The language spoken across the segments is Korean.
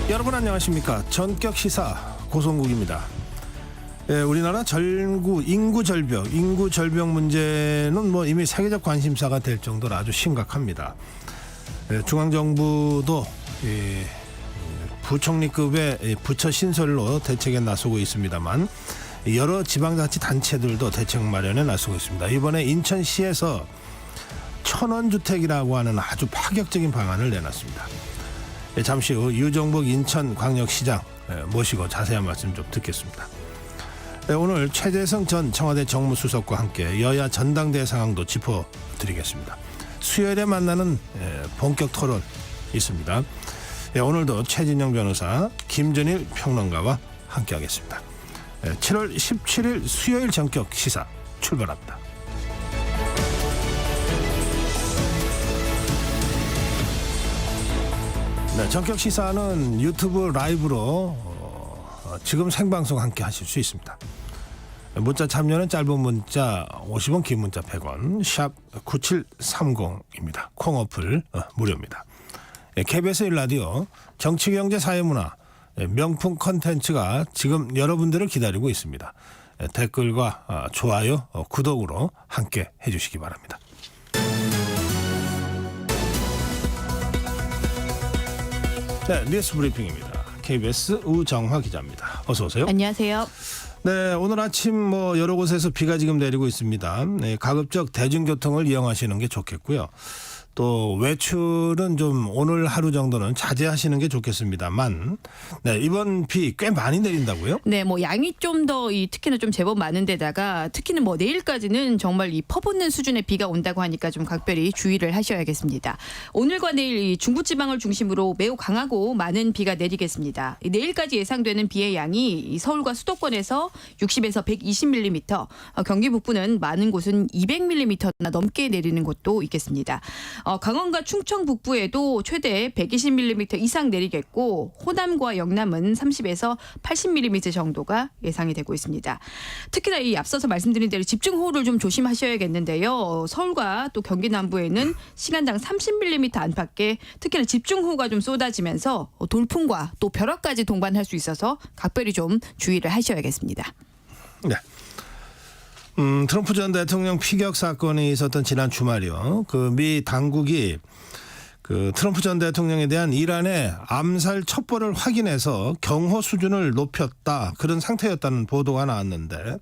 여러분 안녕하십니까. 전격 시사 고성국입니다. 우리나라 인구 절벽 문제는 이미 세계적 관심사가 될 정도로 아주 심각합니다. 중앙정부도 부총리급의 부처 신설로 대책에 나서고 있습니다만 여러 지방자치단체들도 대책 마련에 나서고 있습니다. 이번에 인천시에서 천원주택이라고 하는 아주 파격적인 방안을 내놨습니다. 잠시 후 유정복 인천광역시장 모시고 자세한 말씀 좀 듣겠습니다. 오늘 최재성 전 청와대 정무수석과 함께 여야 전당대회 상황도 짚어드리겠습니다. 수요일에 만나는 본격 토론 있습니다. 오늘도 최진영 변호사, 김준일 평론가와 함께하겠습니다. 7월 17일 수요일 전격 시사 출발합니다. 네, 전격 시사는 유튜브 라이브로 지금 생방송 함께 하실 수 있습니다. 문자 참여는 짧은 문자 50원, 긴 문자 100원, 샵 9730입니다. 콩 어플 무료입니다. KBS 1라디오 정치, 경제, 사회문화 명품 컨텐츠가 지금 여러분들을 기다리고 있습니다. 댓글과 좋아요, 구독으로 함께 해주시기 바랍니다. 네, 뉴스 브리핑입니다. KBS 우정화 기자입니다. 어서 오세요. 안녕하세요. 네, 오늘 아침 여러 곳에서 비가 지금 내리고 있습니다. 네, 가급적 대중교통을 이용하시는 게 좋겠고요. 또 외출은 좀 오늘 하루 정도는 자제하시는 게 좋겠습니다만, 네, 이번 비 꽤 많이 내린다고요? 네, 양이 좀 더 특히나 좀 제법 많은 데다가 특히는 내일까지는 정말 퍼붓는 수준의 비가 온다고 하니까 좀 각별히 주의를 하셔야겠습니다. 오늘과 내일 중부지방을 중심으로 매우 강하고 많은 비가 내리겠습니다. 내일까지 예상되는 비의 양이 서울과 수도권에서 60에서 120mm, 경기 북부는 많은 곳은 200mm나 넘게 내리는 곳도 있겠습니다. 강원과 충청 북부에도 최대 120mm 이상 내리겠고 호남과 영남은 30에서 80mm 정도가 예상이 되고 있습니다. 특히나 이 앞서서 말씀드린 대로 집중호우를 좀 조심하셔야겠는데요. 서울과 또 경기 남부에는 시간당 30mm 안팎의 특히나 집중호우가 좀 쏟아지면서 돌풍과 또 벼락까지 동반할 수 있어서 각별히 좀 주의를 하셔야겠습니다. 네. 트럼프 전 대통령 피격 사건이 있었던 지난 주말이요. 미 당국이 트럼프 전 대통령에 대한 이란의 암살 첩보를 확인해서 경호 수준을 높였다. 그런 상태였다는 보도가 나왔는데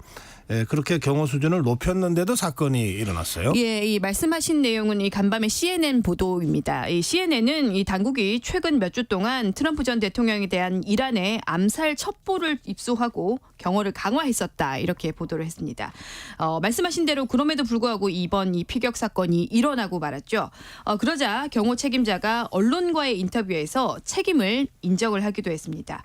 그렇게 경호 수준을 높였는데도 사건이 일어났어요. 예, 이 말씀하신 내용은 이 간밤의 CNN 보도입니다. 이 CNN은 이 당국이 최근 몇 주 동안 트럼프 전 대통령에 대한 이란의 암살 첩보를 입수하고 경호를 강화했었다 이렇게 보도를 했습니다. 말씀하신 대로 그럼에도 불구하고 이번 이 피격 사건이 일어나고 말았죠. 그러자 경호 책임자가 언론과의 인터뷰에서 책임을 인정을 하기도 했습니다.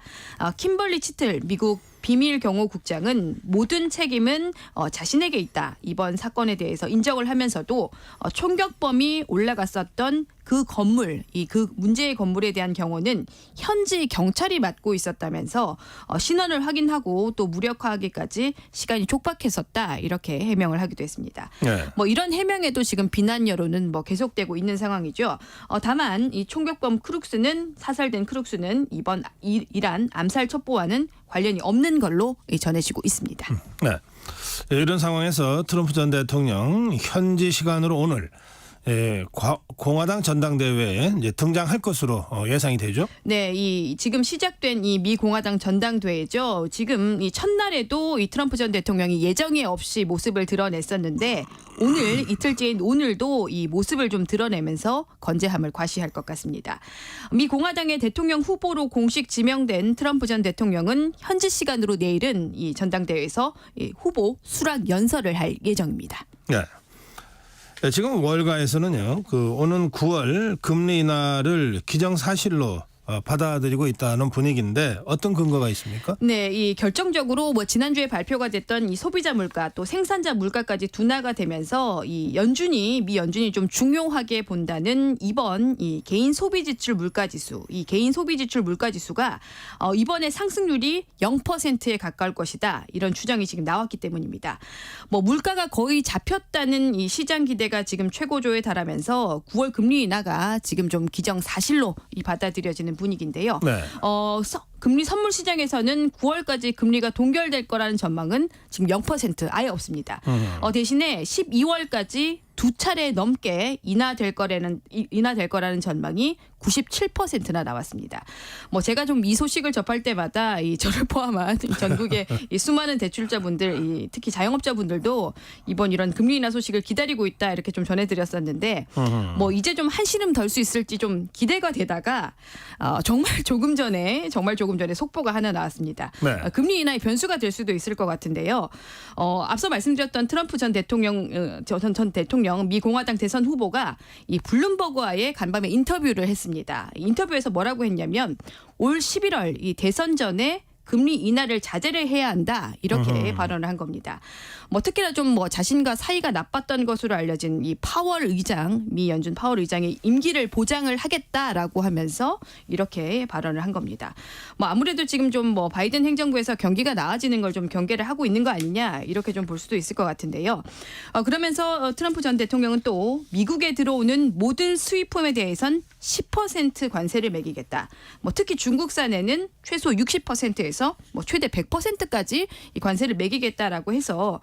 킴벌리 치틀 미국 비밀경호국장은 모든 책임은 자신에게 있다. 이번 사건에 대해서 인정을 하면서도 총격범이 올라갔었던 그 건물, 그 문제의 건물에 대한 경호는 현지 경찰이 맡고 있었다면서 신원을 확인하고 또 무력화하기까지 시간이 촉박했었다. 이렇게 해명을 하기도 했습니다. 네. 이런 해명에도 지금 비난 여론은 계속되고 있는 상황이죠. 다만 이 총격범 사살된 크룩스는 이번 이란 암살 첩보와는 관련이 없는 걸로 전해지고 있습니다. 네. 이런 상황에서 트럼프 전 대통령 현지 시간으로 오늘 공화당 전당대회에 이제 등장할 것으로 예상이 되죠. 네, 지금 시작된 이 미 공화당 전당대회죠. 지금 이 첫날에도 이 트럼프 전 대통령이 예정에 없이 모습을 드러냈었는데 오늘 이틀째인 오늘도 이 모습을 좀 드러내면서 건재함을 과시할 것 같습니다. 미 공화당의 대통령 후보로 공식 지명된 트럼프 전 대통령은 현지 시간으로 내일은 이 전당대회에서 이 후보 수락 연설을 할 예정입니다. 네. 지금 월가에서는요, 오는 9월 금리 인하를 기정사실로 받아들이고 있다는 분위기인데 어떤 근거가 있습니까? 네, 이 결정적으로 지난주에 발표가 됐던 이 소비자 물가 또 생산자 물가까지 둔화가 되면서 미 연준이 좀 중요하게 본다는 이번 이 개인 소비 지출 물가 지수, 이 개인 소비 지출 물가 지수가 이번에 상승률이 0%에 가까울 것이다. 이런 추정이 지금 나왔기 때문입니다. 물가가 거의 잡혔다는 이 시장 기대가 지금 최고조에 달하면서 9월 금리 인하가 지금 좀 기정사실로 받아들여지는 분위기인데요. 네. 금리 선물 시장에서는 9월까지 금리가 동결될 거라는 전망은 지금 0% 아예 없습니다. 대신에 12월까지 두 차례 넘게 인하될 거라는 전망이 97%나 나왔습니다. 제가 좀 이 소식을 접할 때마다 저를 포함한 전국의 이 수많은 대출자분들, 특히 자영업자분들도 이번 이런 금리 인하 소식을 기다리고 있다 이렇게 좀 전해드렸었는데 이제 좀 한시름 덜 수 있을지 좀 기대가 되다가 정말 조금 전에 속보가 하나 나왔습니다. 네. 금리 인하의 변수가 될 수도 있을 것 같은데요. 앞서 말씀드렸던 트럼프 전 대통령 미 공화당 대선 후보가 이 블룸버그와의 간밤에 인터뷰를 했습니다. 인터뷰에서 뭐라고 했냐면 올 11월 이 대선 전에 금리 인하를 자제를 해야 한다 이렇게 발언을 한 겁니다. 특히나 좀 자신과 사이가 나빴던 것으로 알려진 이 미 연준 파월 의장의 임기를 보장을 하겠다라고 하면서 이렇게 발언을 한 겁니다. 아무래도 지금 좀 바이든 행정부에서 경기가 나아지는 걸 좀 경계를 하고 있는 거 아니냐 이렇게 좀 볼 수도 있을 것 같은데요. 그러면서 트럼프 전 대통령은 또 미국에 들어오는 모든 수입품에 대해선 10% 관세를 매기겠다. 특히 중국산에는 최소 60%에서 최대 100%까지 이 관세를 매기겠다라고 해서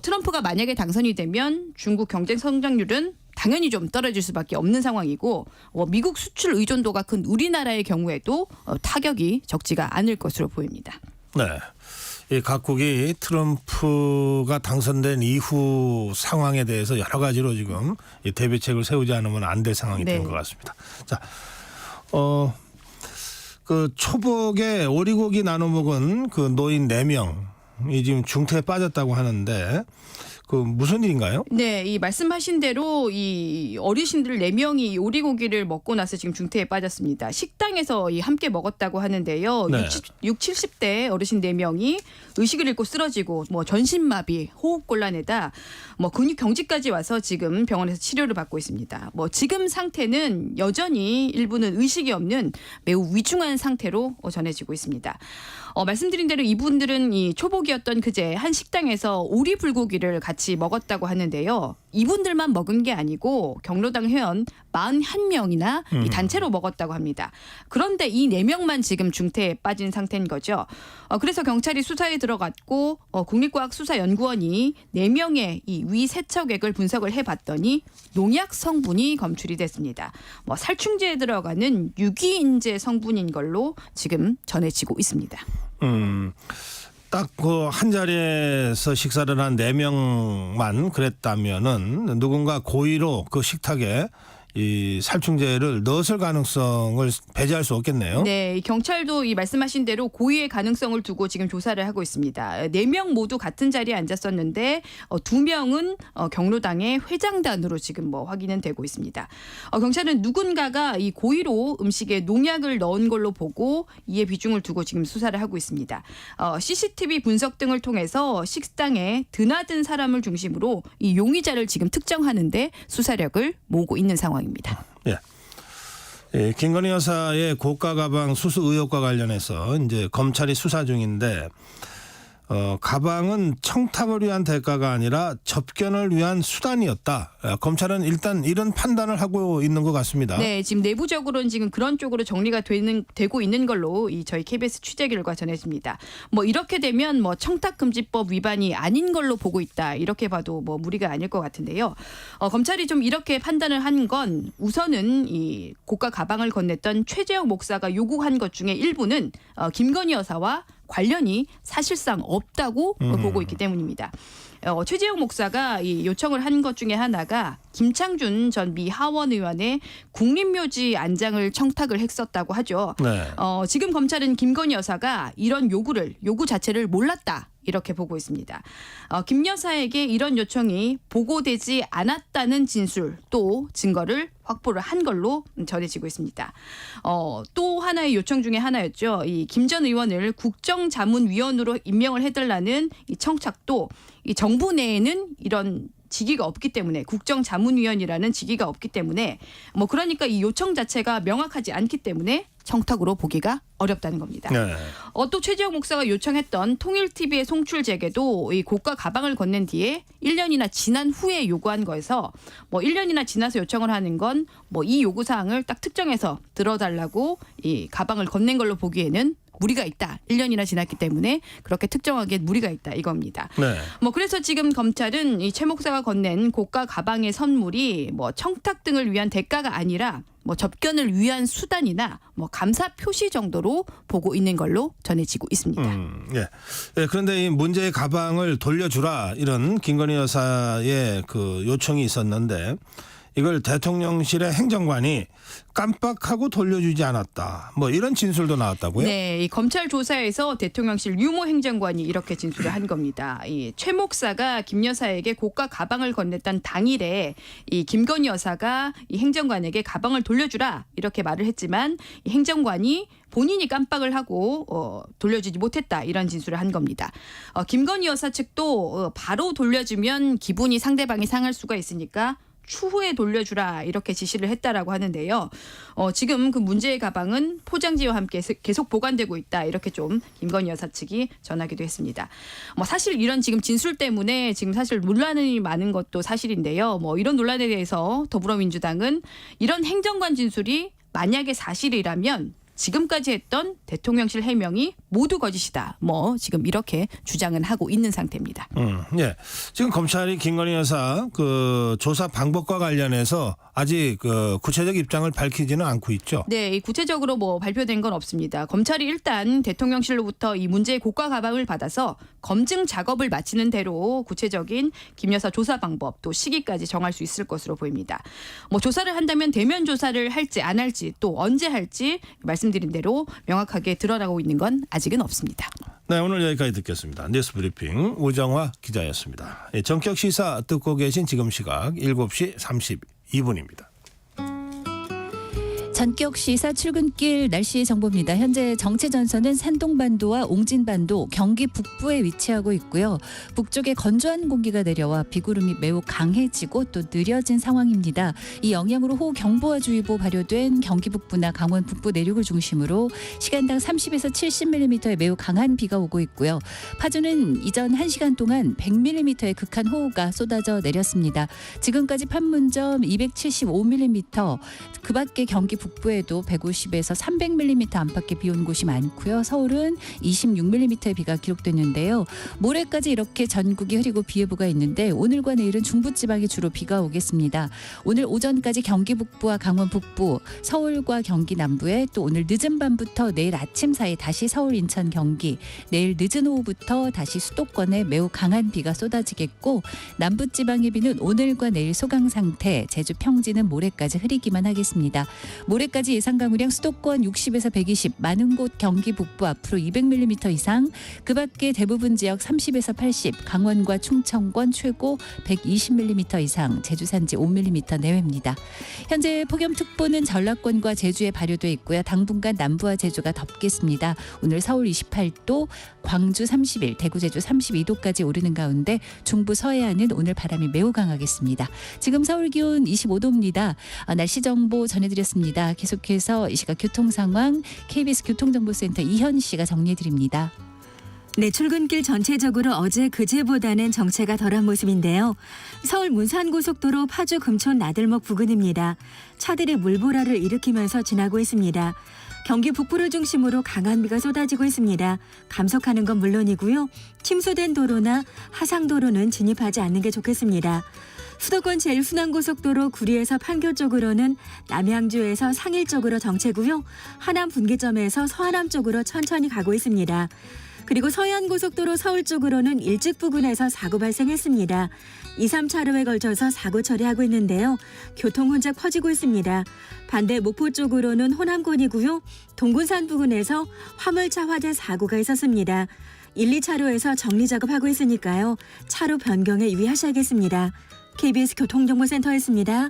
트럼프가 만약에 당선이 되면 중국 경제 성장률은 당연히 좀 떨어질 수밖에 없는 상황이고 미국 수출 의존도가 큰 우리나라의 경우에도 타격이 적지가 않을 것으로 보입니다. 네. 이 각국이 트럼프가 당선된 이후 상황에 대해서 여러 가지로 지금 이 대비책을 세우지 않으면 안 될 상황이 된 것 같습니다. 자, 그 초복에 오리고기 나눠 먹은 그 노인 4명이 지금 중태에 빠졌다고 하는데 그 무슨 일인가요? 네, 이 말씀하신 대로 이 어르신들 4명이 오리고기를 먹고 나서 지금 중태에 빠졌습니다. 식당에서 함께 먹었다고 하는데요. 네. 60, 70대 어르신 4명이 의식을 잃고 쓰러지고 전신마비, 호흡곤란에다 근육 경직까지 와서 지금 병원에서 치료를 받고 있습니다. 지금 상태는 여전히 일부는 의식이 없는 매우 위중한 상태로 전해지고 있습니다. 말씀드린 대로 이분들은 이 초복이었던 그제 한 식당에서 오리 불고기를 같이 먹었다고 하는데요. 이분들만 먹은 게 아니고 경로당 회원 41명이나 이 단체로 먹었다고 합니다. 그런데 이 4명만 지금 중태에 빠진 상태인 거죠. 그래서 경찰이 수사에 들어갔고 국립과학수사연구원이 4명의 이 위세척액을 분석을 해봤더니 농약 성분이 검출이 됐습니다. 살충제에 들어가는 유기인제 성분인 걸로 지금 전해지고 있습니다. 딱 그 한 자리에서 식사를 한 4명만 그랬다면은 누군가 고의로 그 식탁에 이 살충제를 넣었을 가능성을 배제할 수 없겠네요. 네, 경찰도 이 말씀하신 대로 고의의 가능성을 두고 지금 조사를 하고 있습니다. 4명 모두 같은 자리에 앉았었는데 2명은 경로당의 회장단으로 지금 확인은 되고 있습니다. 경찰은 누군가가 이 고의로 음식에 농약을 넣은 걸로 보고 이에 비중을 두고 지금 수사를 하고 있습니다. CCTV 분석 등을 통해서 식당에 드나든 사람을 중심으로 이 용의자를 지금 특정하는데 수사력을 모으고 있는 상황입니다. 예. 예, 김건희 여사의 고가 가방 수수 의혹과 관련해서 이제 검찰이 수사 중인데 가방은 청탁을 위한 대가가 아니라 접견을 위한 수단이었다. 검찰은 일단 이런 판단을 하고 있는 것 같습니다. 네, 지금 내부적으로는 지금 그런 쪽으로 정리가 되고 있는 걸로 저희 KBS 취재 결과 전해집니다. 이렇게 되면 청탁금지법 위반이 아닌 걸로 보고 있다. 이렇게 봐도 무리가 아닐 것 같은데요. 검찰이 좀 이렇게 판단을 한 건 우선은 이 고가 가방을 건넸던 최재형 목사가 요구한 것 중에 일부는 김건희 여사와 관련이 사실상 없다고 보고 있기 때문입니다. 최재형 목사가 이 요청을 한 것 중에 하나가 김창준 전 미 하원 의원의 국립묘지 안장을 청탁을 했었다고 하죠. 네. 지금 검찰은 김건희 여사가 이런 요구 자체를 몰랐다. 이렇게 보고 있습니다. 김 여사에게 이런 요청이 보고되지 않았다는 진술 또 증거를 확보를 한 걸로 전해지고 있습니다. 또 하나의 요청 중에 하나였죠. 이 김 전 의원을 국정자문위원으로 임명을 해달라는 이 청탁도 이 정부 내에는 이런 직위가 없기 때문에 국정자문위원이라는 직위가 없기 때문에 뭐 그러니까 이 요청 자체가 명확하지 않기 때문에 청탁으로 보기가 어렵다는 겁니다. 네. 또 최재형 목사가 요청했던 통일TV의 송출 재개도 이 고가 가방을 건넨 뒤에 1년이나 지난 후에 요구한 거에서 뭐 1년이나 지나서 요청을 하는 건 뭐 이 요구 사항을 딱 특정해서 들어달라고 이 가방을 건넨 걸로 보기에는 무리가 있다. 1년이나 지났기 때문에 그렇게 특정하기엔 무리가 있다 이겁니다. 네. 뭐 그래서 지금 검찰은 이 최 목사가 건넨 고가 가방의 선물이 뭐 청탁 등을 위한 대가가 아니라 뭐 접견을 위한 수단이나 뭐 감사 표시 정도로 보고 있는 걸로 전해지고 있습니다. 예. 예, 그런데 이 문제의 가방을 돌려주라 이런 김건희 여사의 그 요청이 있었는데 이걸 대통령실의 행정관이 깜빡하고 돌려주지 않았다. 뭐 이런 진술도 나왔다고요? 네, 이 검찰 조사에서 대통령실 유모 행정관이 이렇게 진술을 한 겁니다. 이 최 목사가 김 여사에게 고가 가방을 건넸던 당일에 이 김건희 여사가 이 행정관에게 가방을 돌려주라 이렇게 말을 했지만 이 행정관이 본인이 깜빡을 하고 돌려주지 못했다 이런 진술을 한 겁니다. 김건희 여사 측도 바로 돌려주면 기분이 상대방이 상할 수가 있으니까 추후에 돌려주라 이렇게 지시를 했다라고 하는데요. 지금 그 문제의 가방은 포장지와 함께 계속 보관되고 있다 이렇게 좀 김건희 여사 측이 전하기도 했습니다. 뭐 사실 이런 지금 진술 때문에 지금 사실 논란이 많은 것도 사실인데요. 뭐 이런 논란에 대해서 더불어민주당은 이런 행정관 진술이 만약에 사실이라면 지금까지 했던 대통령실 해명이 모두 거짓이다. 뭐 지금 이렇게 주장은 하고 있는 상태입니다. 예. 지금 검찰이 김건희 여사 그 조사 방법과 관련해서 아직 그 구체적 입장을 밝히지는 않고 있죠. 네, 이 구체적으로 뭐 발표된 건 없습니다. 검찰이 일단 대통령실로부터 이 문제의 고가 가방을 받아서 검증 작업을 마치는 대로 구체적인 김 여사 조사 방법 또 시기까지 정할 수 있을 것으로 보입니다. 뭐 조사를 한다면 대면 조사를 할지 안 할지 또 언제 할지 말씀드린 대로 명확하게 드러나고 있는 건 아직은 없습니다. 네, 오늘 여기까지 듣겠습니다. 뉴스 브리핑 우정화 기자였습니다. 예, 전격 시사 듣고 계신 지금 시각 7시 32분입니다. 전격 시사 출근길 날씨 정보입니다. 현재 정체 전선은 산동반도와 옹진반도, 경기 북부에 위치하고 있고요. 북쪽에 건조한 공기가 내려와 비구름이 매우 강해지고 또 느려진 상황입니다. 이 영향으로 호우경보와 주의보 발효된 경기 북부나 강원 북부 내륙을 중심으로 시간당 30에서 70mm의 매우 강한 비가 오고 있고요. 파주는 이전 1시간 동안 100mm의 극한 호우가 쏟아져 내렸습니다. 지금까지 판문점 275mm, 그 밖에 경기 북부에도 150에서 300mm 안팎의 비 온 곳이 많고요. 서울은 26mm의 비가 기록됐는데요. 모레까지 이렇게 전국이 흐리고 비 예보가 있는데 오늘과 내일은 중부지방에 주로 비가 오겠습니다. 오늘 오전까지 경기 북부와 강원 북부, 서울과 경기 남부에 또 오늘 늦은 밤부터 내일 아침 사이 다시 서울, 인천, 경기, 내일 늦은 오후부터 다시 수도권에 매우 강한 비가 쏟아지겠고 남부지방의 비는 오늘과 내일 소강 상태, 제주 평지는 모레까지 흐리기만 하겠습니다. 모레까지 예상 강우량 수도권 60에서 120, 많은 곳 경기 북부 앞으로 200mm 이상, 그 밖에 대부분 지역 30에서 80, 강원과 충청권 최고 120mm 이상, 제주 산지 5mm 내외입니다. 현재 폭염특보는 전라권과 제주에 발효돼 있고요. 당분간 남부와 제주가 덥겠습니다. 오늘 서울 28도, 광주 31, 대구 제주 32도까지 오르는 가운데 중부 서해안은 오늘 바람이 매우 강하겠습니다. 지금 서울 기온 25도입니다. 날씨 정보 전해드렸습니다. 계속해서 이 시각 교통 상황 KBS 교통정보센터 이현 씨가 정리해드립니다. 네, 출근길 전체적으로 어제 그제보다는 정체가 덜한 모습인데요. 서울 문산고속도로 파주 금촌 나들목 부근입니다. 차들이 물보라를 일으키면서 지나고 있습니다. 경기 북부를 중심으로 강한 비가 쏟아지고 있습니다. 감속하는 건 물론이고요. 침수된 도로나 하상도로는 진입하지 않는 게 좋겠습니다. 수도권 제1순환고속도로 구리에서 판교 쪽으로는 남양주에서 상일 쪽으로 정체고요. 하남 분기점에서 서하남 쪽으로 천천히 가고 있습니다. 그리고 서해안고속도로 서울 쪽으로는 일찍 부근에서 사고 발생했습니다. 2, 3차로에 걸쳐서 사고 처리하고 있는데요. 교통 혼잡 커지고 있습니다. 반대 목포 쪽으로는 호남권이고요. 동군산 부근에서 화물차 화재 사고가 있었습니다. 1, 2차로에서 정리 작업하고 있으니까요. 차로 변경에 유의하셔야겠습니다. KBS 교통정보센터였습니다.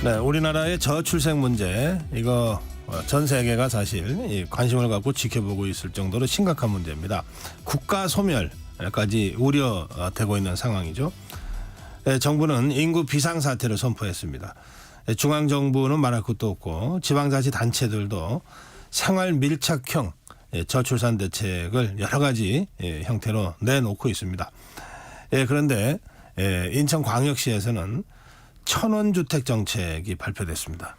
네, 우리나라의 저출생 문제 이거 전 세계가 사실 이 관심을 갖고 지켜보고 있을 정도로 심각한 문제입니다. 국가 소멸까지 우려되고 있는 상황이죠. 정부는 인구 비상사태를 선포했습니다. 중앙정부는 말할 것도 없고 지방자치단체들도 생활 밀착형 저출산 대책을 여러 가지 형태로 내놓고 있습니다. 그런데 인천광역시에서는 천원주택 정책이 발표됐습니다.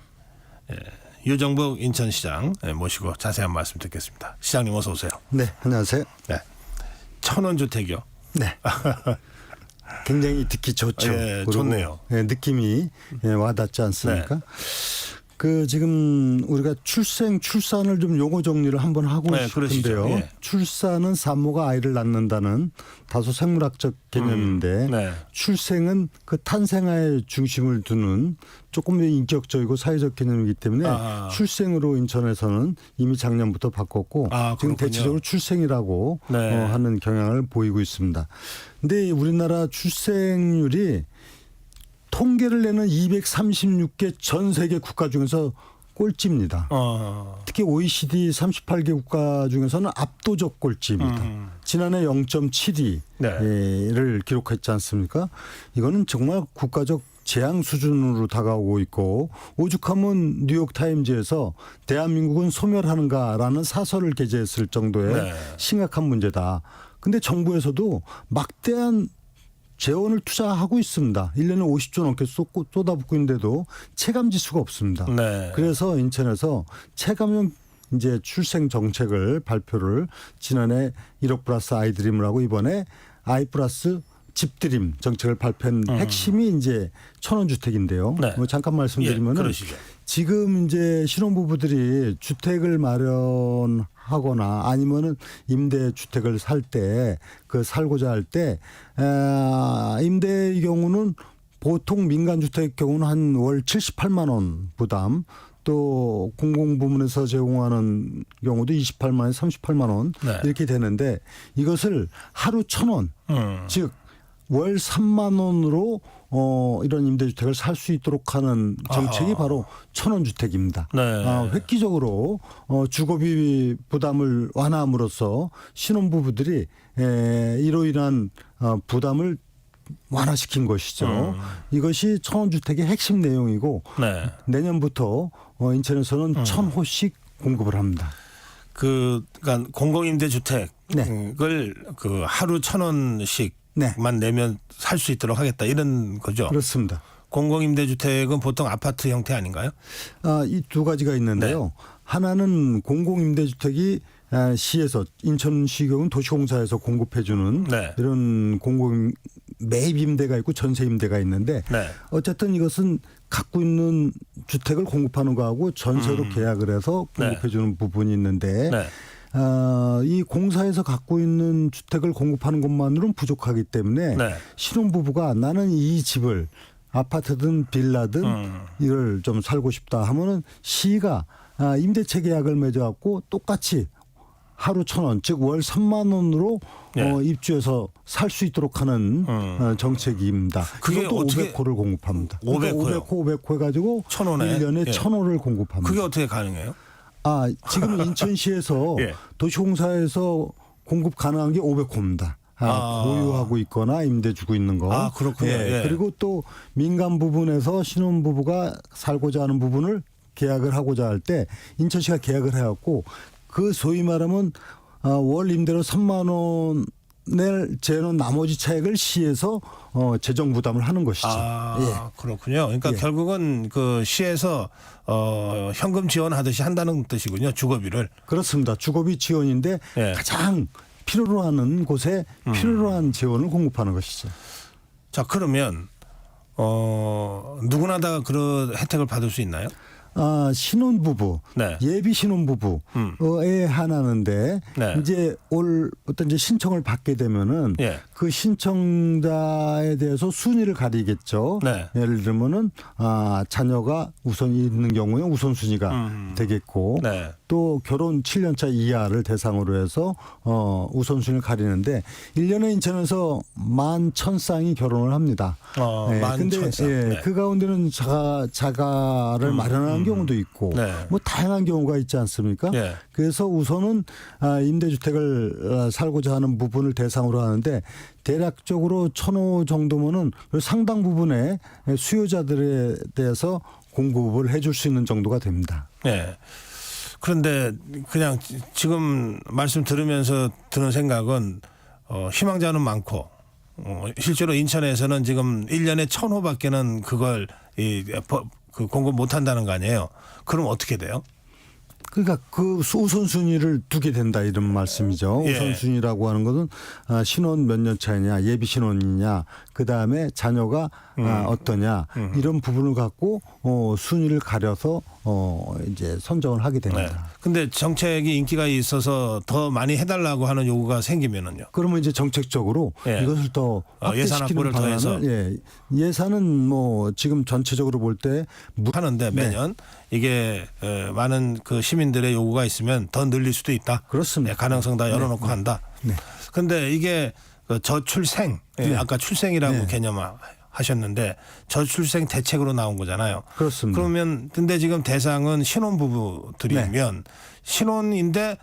유정복 인천시장 모시고 자세한 말씀 듣겠습니다. 시장님 어서 오세요. 네, 안녕하세요. 네, 천원주택이요. 네. 굉장히 듣기 좋죠. 예, 그리고, 좋네요. 느낌이 와닿지 않습니까? 네. 그 지금 우리가 출산을 좀 용어 정리를 한번 하고 네, 싶은데요. 그러시죠. 예. 출산은 산모가 아이를 낳는다는 다소 생물학적 개념인데 네. 출생은 그 탄생아의 중심을 두는 조금 더 인격적이고 사회적 개념이기 때문에 출생으로 인천에서는 이미 작년부터 바꿨고 지금 그렇군요. 대체적으로 출생이라고 네. 하는 경향을 보이고 있습니다. 근데 우리나라 출생률이 통계를 내는 236개 전 세계 국가 중에서 꼴찌입니다. 특히 OECD 38개 국가 중에서는 압도적 꼴찌입니다. 지난해 0.72를 기록했지 않습니까? 이거는 정말 국가적 재앙 수준으로 다가오고 있고 오죽하면 뉴욕타임즈에서 대한민국은 소멸하는가라는 사설을 게재했을 정도의 네. 심각한 문제다. 근데 정부에서도 막대한 재원을 투자하고 있습니다. 1년에 50조 넘게 쏟아붓고 있는데도 체감 지수가 없습니다. 네. 그래서 인천에서 체감형 이제 출생 정책을 발표를 지난해 1억 플러스 아이드림을 하고 이번에 아이 플러스 집드림 정책을 발표한 핵심이 이제 천원주택인데요. 네. 뭐 잠깐 말씀드리면은 그러시죠. 지금 이제 신혼부부들이 주택을 마련하거나 아니면은 임대주택을 살 때 그 살고자 할 때 임대의 경우는 보통 민간주택 경우는 한 월 78만 원 부담 또 공공부문에서 제공하는 경우도 28만 원, 38만 원 네. 이렇게 되는데 이것을 하루 1,000원 즉 월 3만 원으로 이런 임대주택을 살 수 있도록 하는 정책이 바로 천원주택입니다. 네. 획기적으로 주거비 부담을 완화함으로써 신혼부부들이 이로 인한 부담을 완화시킨 것이죠. 이것이 천원주택의 핵심 내용이고 네. 내년부터 인천에서는 1,000호씩 공급을 합니다. 그러니까 공공임대주택을 네. 그 하루 1,000원씩만 네. 내면 살 수 있도록 하겠다 이런 거죠. 그렇습니다. 공공임대주택은 보통 아파트 형태 아닌가요? 이 두 가지가 있는데요. 하나는 공공임대주택이 시에서 인천시 경우는 도시공사에서 공급해주는 네. 이런 공공 매입임대가 있고 전세임대가 있는데 네. 어쨌든 이것은 갖고 있는 주택을 공급하는 거하고 전세로 계약을 해서 공급해주는 부분이 있는데 네. 이 공사에서 갖고 있는 주택을 공급하는 것만으로는 부족하기 때문에 네. 신혼부부가 나는 이 집을 아파트든 빌라든 이걸 좀 살고 싶다 하면은 시가 임대차 계약을 맺어갖고 똑같이 하루 1,000원 즉 월 3만 원으로 네. 입주해서 살 수 있도록 하는 정책입니다. 그게 이것도 어떻게 500호를 공급합니다. 500호요? 500호 해가지고 1,000원에? 1년에 예. 1,000호를 공급합니다. 그게 어떻게 가능해요? 지금 인천시에서 예. 도시공사에서 공급 가능한 게 500호입니다. 보유하고 있거나 임대 주고 있는 거. 그렇군요. 예. 그리고 또 민간 부분에서 신혼부부가 살고자 하는 부분을 계약을 하고자 할 때 인천시가 계약을 해갖고 그 소위 말하면 월 임대료 3만 원을 재는 나머지 차액을 시에서 재정 부담을 하는 것이죠. 그렇군요. 그러니까 예. 결국은 그 시에서 현금 지원하듯이 한다는 뜻이군요. 주거비를. 그렇습니다. 주거비 지원인데 예. 가장 필요로 하는 곳에 필요로 한 재원을 공급하는 것이죠. 자, 그러면 누구나 다 그런 혜택을 받을 수 있나요? 신혼부부, 네. 예비 신혼부부에 한하는데 네. 이제 어떤 이제 신청을 받게 되면은 예. 그 신청자에 대해서 순위를 가리겠죠. 네. 예를 들면은 자녀가 우선 있는 경우에 우선순위가 되겠고 네. 또 결혼 7년차 이하를 대상으로 해서 우선순위를 가리는데 1년에 인천에서 11,000쌍이 결혼을 합니다. 근데 11,000쌍. 네. 그 가운데는 자가를 마련하는 경우도 있고 네. 뭐 다양한 경우가 있지 않습니까? 예. 그래서 우선은 임대주택을 살고자 하는 부분을 대상으로 하는데 대략적으로 1,000호 정도면은 상당 부분의 수요자들에 대해서 공급을 해줄 수 있는 정도가 됩니다. 네. 그런데 그냥 지금 말씀 들으면서 드는 생각은 희망자는 많고 실제로 인천에서는 지금 1년에 1,000호밖에는 그걸 그 공급 못 한다는 거 아니에요. 그럼 어떻게 돼요? 그러니까 그 우선순위를 두게 된다 이런 말씀이죠. 예. 우선순위라고 하는 것은 신혼 몇 년 차이냐, 예비 신혼이냐, 그 다음에 자녀가 어떠냐 이런 부분을 갖고 순위를 가려서 이제 선정을 하게 네. 됩니다. 근데 정책이 인기가 있어서 더 많이 해달라고 하는 요구가 생기면은요. 그러면 이제 정책적으로 예. 이것을 더 예산 확보를 확대시키는 더해서. 방안을 예산은 뭐 지금 전체적으로 볼 때 하는데 매년 이게 많은 그 시민들의 요구가 있으면 더 늘릴 수도 있다. 그렇습니다. 네, 가능성 다 열어놓고 한다. 네. 근데 이게 그 저출생, 네. 아까 출생이라고 네. 개념하셨는데 저출생 대책으로 나온 거잖아요. 그렇습니다. 그러면 근데 지금 대상은 신혼부부들이면 네. 신혼인데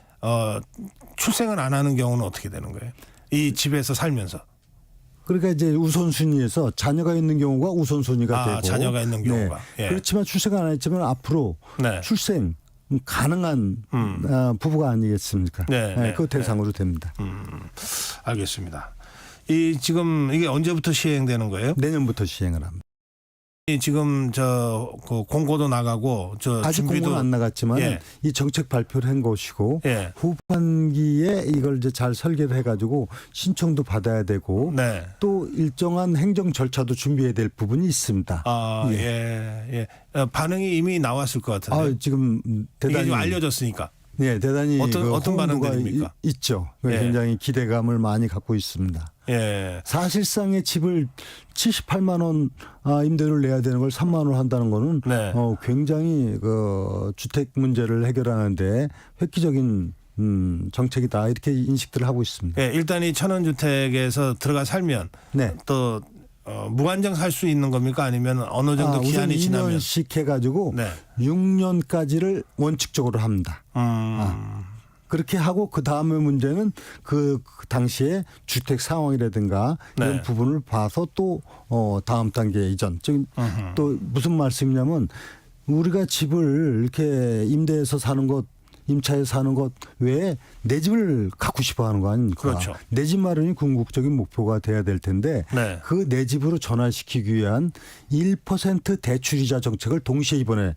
출생을 안 하는 경우는 어떻게 되는 거예요? 이 집에서 살면서. 그러니까 이제 우선순위에서 자녀가 있는 경우가 우선순위가 되고 자녀가 있는 경우가. 네. 예. 그렇지만 출생을 안 했지만 앞으로 네. 출생 가능한 부부가 아니겠습니까? 네, 네, 그 대상으로 됩니다. 알겠습니다. 이 지금 이게 언제부터 시행되는 거예요? 내년부터 시행을 합니다. 이 지금 그 공고도 나가고 아직 준비도 공고는 안 나갔지만 예. 이 정책 발표를 한 것이고 예. 후반기에 이걸 이제 잘 설계를 해가지고 신청도 받아야 되고 네. 또 일정한 행정 절차도 준비해야 될 부분이 있습니다. 예. 반응이 이미 나왔을 것 같은데. 지금 이게 대단히 좀 알려졌으니까. 네, 대단히 어떤 반응들입니까? 있죠. 예. 굉장히 기대감을 많이 갖고 있습니다. 예. 사실상의 집을 78만 원 임대료를 내야 되는 걸 3만 원 한다는 거는 네. 굉장히 그 주택 문제를 해결하는데 획기적인 정책이다 이렇게 인식들을 하고 있습니다. 예. 일단 이 천원주택에서 들어가 살면 네. 또 무한정 살 수 있는 겁니까? 아니면 어느 정도 우선 기한이 지나면? 2년씩 해가지고 네. 6년까지를 원칙적으로 합니다. 그렇게 하고 그 다음에 문제는 그 당시에 주택 상황이라든가 이런 네. 부분을 봐서 또 다음 단계 이전. 즉 또 무슨 말씀이냐면 우리가 집을 이렇게 임대해서 사는 것 임차에 사는 것 외에 내 집을 갖고 싶어 하는 거 아닙니까? 그렇죠. 내 집 마련이 궁극적인 목표가 돼야 될 텐데 네. 그 내 집으로 전환시키기 위한 1% 대출이자 정책을 동시에 이번에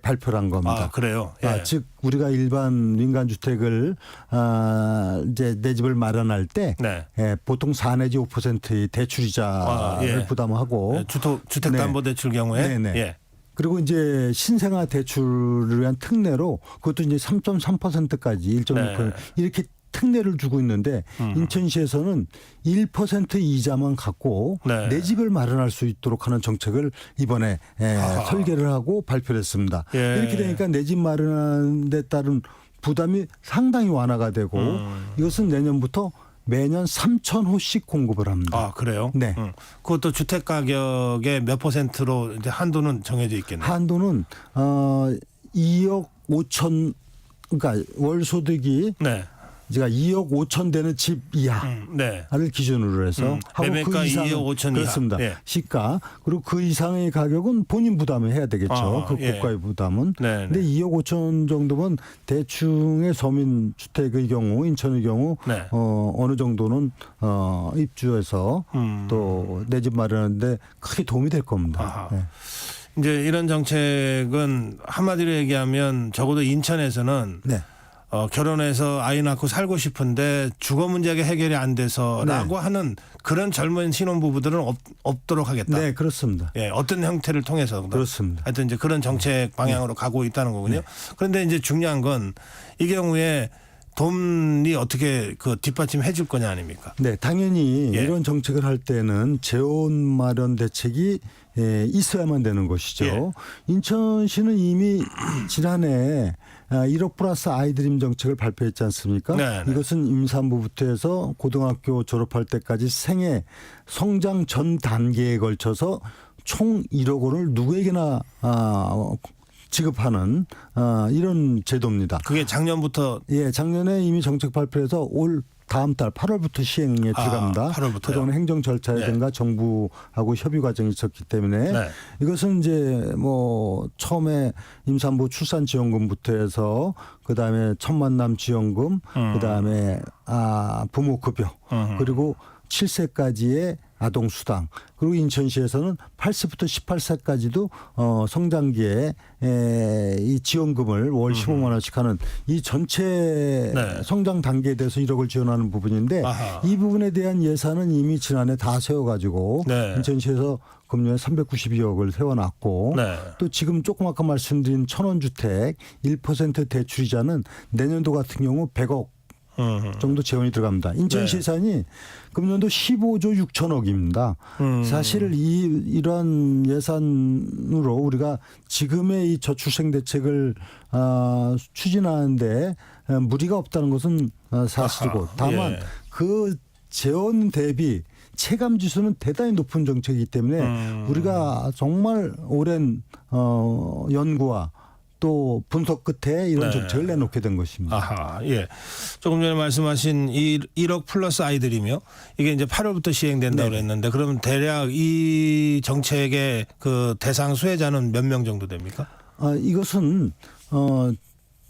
발표를 한 겁니다. 그래요? 예. 즉 우리가 일반 민간 주택을 이제 내 집을 마련할 때 네. 보통 4 내지 5%의 대출이자를 예. 부담하고 주택담보대출 경우에 네네. 예. 그리고 이제 신생아 대출을 위한 특례로 그것도 이제 3.3%까지 1.6% 네. 이렇게 특례를 주고 있는데 인천시에서는 1% 이자만 갖고 네. 내 집을 마련할 수 있도록 하는 정책을 이번에 설계를 하고 발표를 했습니다. 예. 이렇게 되니까 내 집 마련하는 데 따른 부담이 상당히 완화가 되고 이것은 내년부터 매년 3,000호씩 공급을 합니다. 그래요? 네. 그것도 주택 가격의 몇 %로 이제 한도는 정해져 있겠네요. 한도는 2억 5천 그러니까 월 소득이 네. 제가 2억 5천 되는 집 이하를 네. 기준으로 해서 하고 매매가 그 이상 2억 5천 이하. 그렇습니다. 예. 시가 그리고 그 이상의 가격은 본인 부담을 해야 되겠죠. 그 예. 고가의 부담은. 네, 근데 2억 5천 정도면 대충의 서민 주택의 경우 인천의 경우 네. 어느 정도는 입주해서 또 내 집 마련하는데 크게 도움이 될 겁니다. 네. 이제 이런 정책은 한마디로 얘기하면 적어도 인천에서는 네. 결혼해서 아이 낳고 살고 싶은데 주거 문제가 해결이 안 돼서라고 하는 그런 젊은 신혼부부들은 없도록 하겠다. 네, 그렇습니다. 예, 어떤 형태를 통해서 그렇습니다. 하여튼 이제 그런 정책 방향으로 가고 있다는 거군요. 그런데 이제 중요한 건 이 경우에 돈이 어떻게 그 뒷받침해 줄 거냐 아닙니까? 네, 당연히 예. 이런 정책을 할 때는 재원 마련 대책이 있어야만 되는 것이죠. 예. 인천시는 이미 지난해 1억 플러스 아이드림 정책을 발표했지 않습니까? 네, 네. 이것은 임산부부터 해서 고등학교 졸업할 때까지 생애 성장 전 단계에 걸쳐서 총 1억 원을 누구에게나 지급하는 이런 제도입니다. 그게 작년부터 예, 작년에 이미 정책 발표해서 올 다음 달 8월부터 시행에 들어갑니다. 8월부터요? 그동안 행정 절차라든가 정부하고 협의 과정이 있었기 때문에 네. 이것은 이제 뭐 처음에 임산부 출산지원금부터 해서 그다음에 첫 만남 지원금, 그다음에 부모급여, 그리고 7세까지의 아동수당, 그리고 인천시에서는 8세부터 18세까지도 성장기에 이 지원금을 월 15만 원씩 하는 이 전체 네. 성장 단계에 대해서 1억을 지원하는 부분인데 아하. 이 부분에 대한 예산은 이미 지난해 다 세워가지고 네. 인천시에서 금년에 392억을 세워놨고 네. 또 지금 조금 아까 말씀드린 천원주택 1% 대출이자는 내년도 같은 경우 100억 정도 재원이 들어갑니다. 인천시 네. 예산이 금년도 15조 6천억입니다. 사실 이러한 예산으로 우리가 지금의 이 저출생 대책을 추진하는데 무리가 없다는 것은 사실이고 아하, 다만 예. 그 재원 대비 체감 지수는 대단히 높은 정책이기 때문에 우리가 정말 오랜 연구와 또 분석 끝에 이런 네. 정책을 내놓게 된 것입니다. 아하, 예. 조금 전에 말씀하신 1억 플러스 아이들이며 이게 이제 8월부터 시행된다고 네. 그랬는데 그러면 대략 이 정책의 그 대상 수혜자는 몇 명 정도 됩니까? 이것은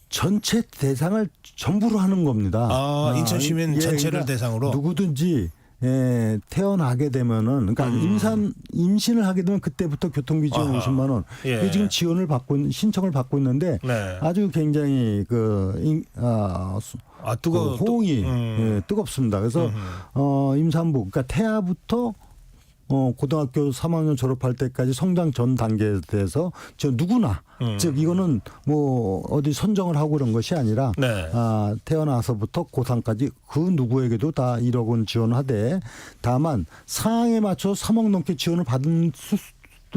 전체 대상을 전부로 하는 겁니다. 인천 시민 전체를 대상으로? 누구든지 태어나게 되면은 그러니까 임신을 하게 되면 그때부터 교통비 지원 아하. 50만 원. 예. 그게 지금 지원을 받고 신청을 받고 있는데 네. 아주 굉장히 호응이 뜨겁습니다. 그래서 임산부 그러니까 태아부터 고등학교 3학년 졸업할 때까지 성장 전 단계에 대해서 누구나 즉 이거는 뭐 어디 선정을 하고 그런 것이 아니라 네. 태어나서부터 고3까지 그 누구에게도 다 1억 원 지원하되 다만 상황에 맞춰 3억 넘게 지원을 받을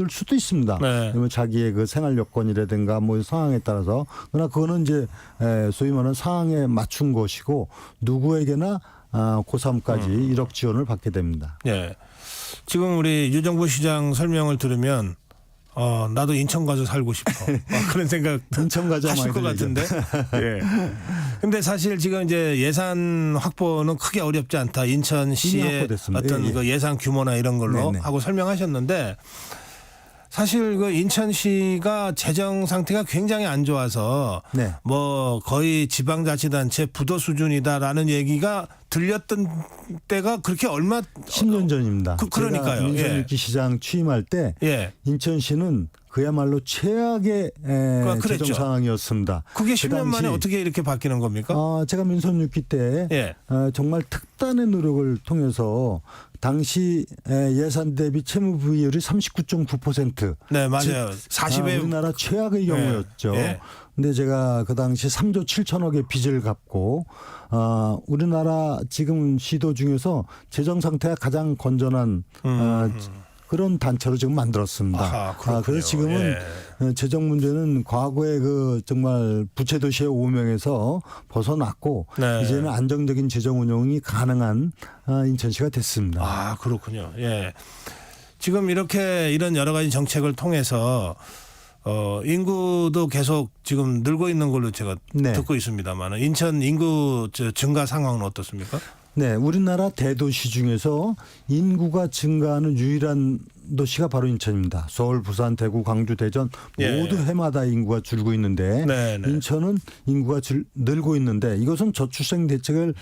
수도 있습니다. 네. 그러면 자기의 그 생활 여건이라든가 뭐 상황에 따라서 그러나 그거는 이제 소위 말하는 상황에 맞춘 것이고 누구에게나 고3까지 1억 지원을 받게 됩니다. 예. 지금 우리 유정부 시장 설명을 들으면 나도 인천 가서 살고 싶어. 그런 생각 인천 가자 하실 것 많이들 같은데. 예. 근데 사실 지금 이제 예산 확보는 크게 어렵지 않다. 이미 인천시의 확보됐습니다. 어떤 예, 예. 그 예산 규모나 이런 걸로 네네. 하고 설명하셨는데 사실 그 인천시가 재정 상태가 굉장히 안 좋아서 네. 뭐 거의 지방자치단체 부도 수준이다라는 얘기가 들렸던 때가 그렇게 얼마 10년 전입니다. 그러니까요. 제가 민선유기 시장 취임할 때 예. 인천시는 그야말로 최악의 그랬죠. 재정 상황이었습니다. 그게 그 10년 만에 당시, 어떻게 이렇게 바뀌는 겁니까? 제가 민선 6기 때 예. 정말 특단의 노력을 통해서 당시 예산 대비 채무 비율이 39.9%. 네, 맞아요. 40에 우리나라 최악의 경우였죠. 예. 근데 제가 그 당시 3조 7천억의 빚을 갚고 우리나라 지금 시도 중에서 재정 상태가 가장 건전한 그런 단체로 지금 만들었습니다. 아하, 그렇군요. 그래서 지금은 재정 문제는 과거의 그 정말 부채 도시의 오명에서 벗어났고 네. 이제는 안정적인 재정 운영이 가능한 인천시가 됐습니다. 아, 그렇군요. 예. 지금 이렇게 이런 여러 가지 정책을 통해서 인구도 계속 지금 늘고 있는 걸로 제가 네. 듣고 있습니다만 인천 인구 증가 상황은 어떻습니까? 네, 우리나라 대도시 중에서 인구가 증가하는 유일한 도시가 바로 인천입니다. 서울, 부산, 대구, 광주, 대전 모두 예. 해마다 인구가 줄고 있는데 네, 네. 인천은 인구가 늘고 있는데 이것은 저출생 대책을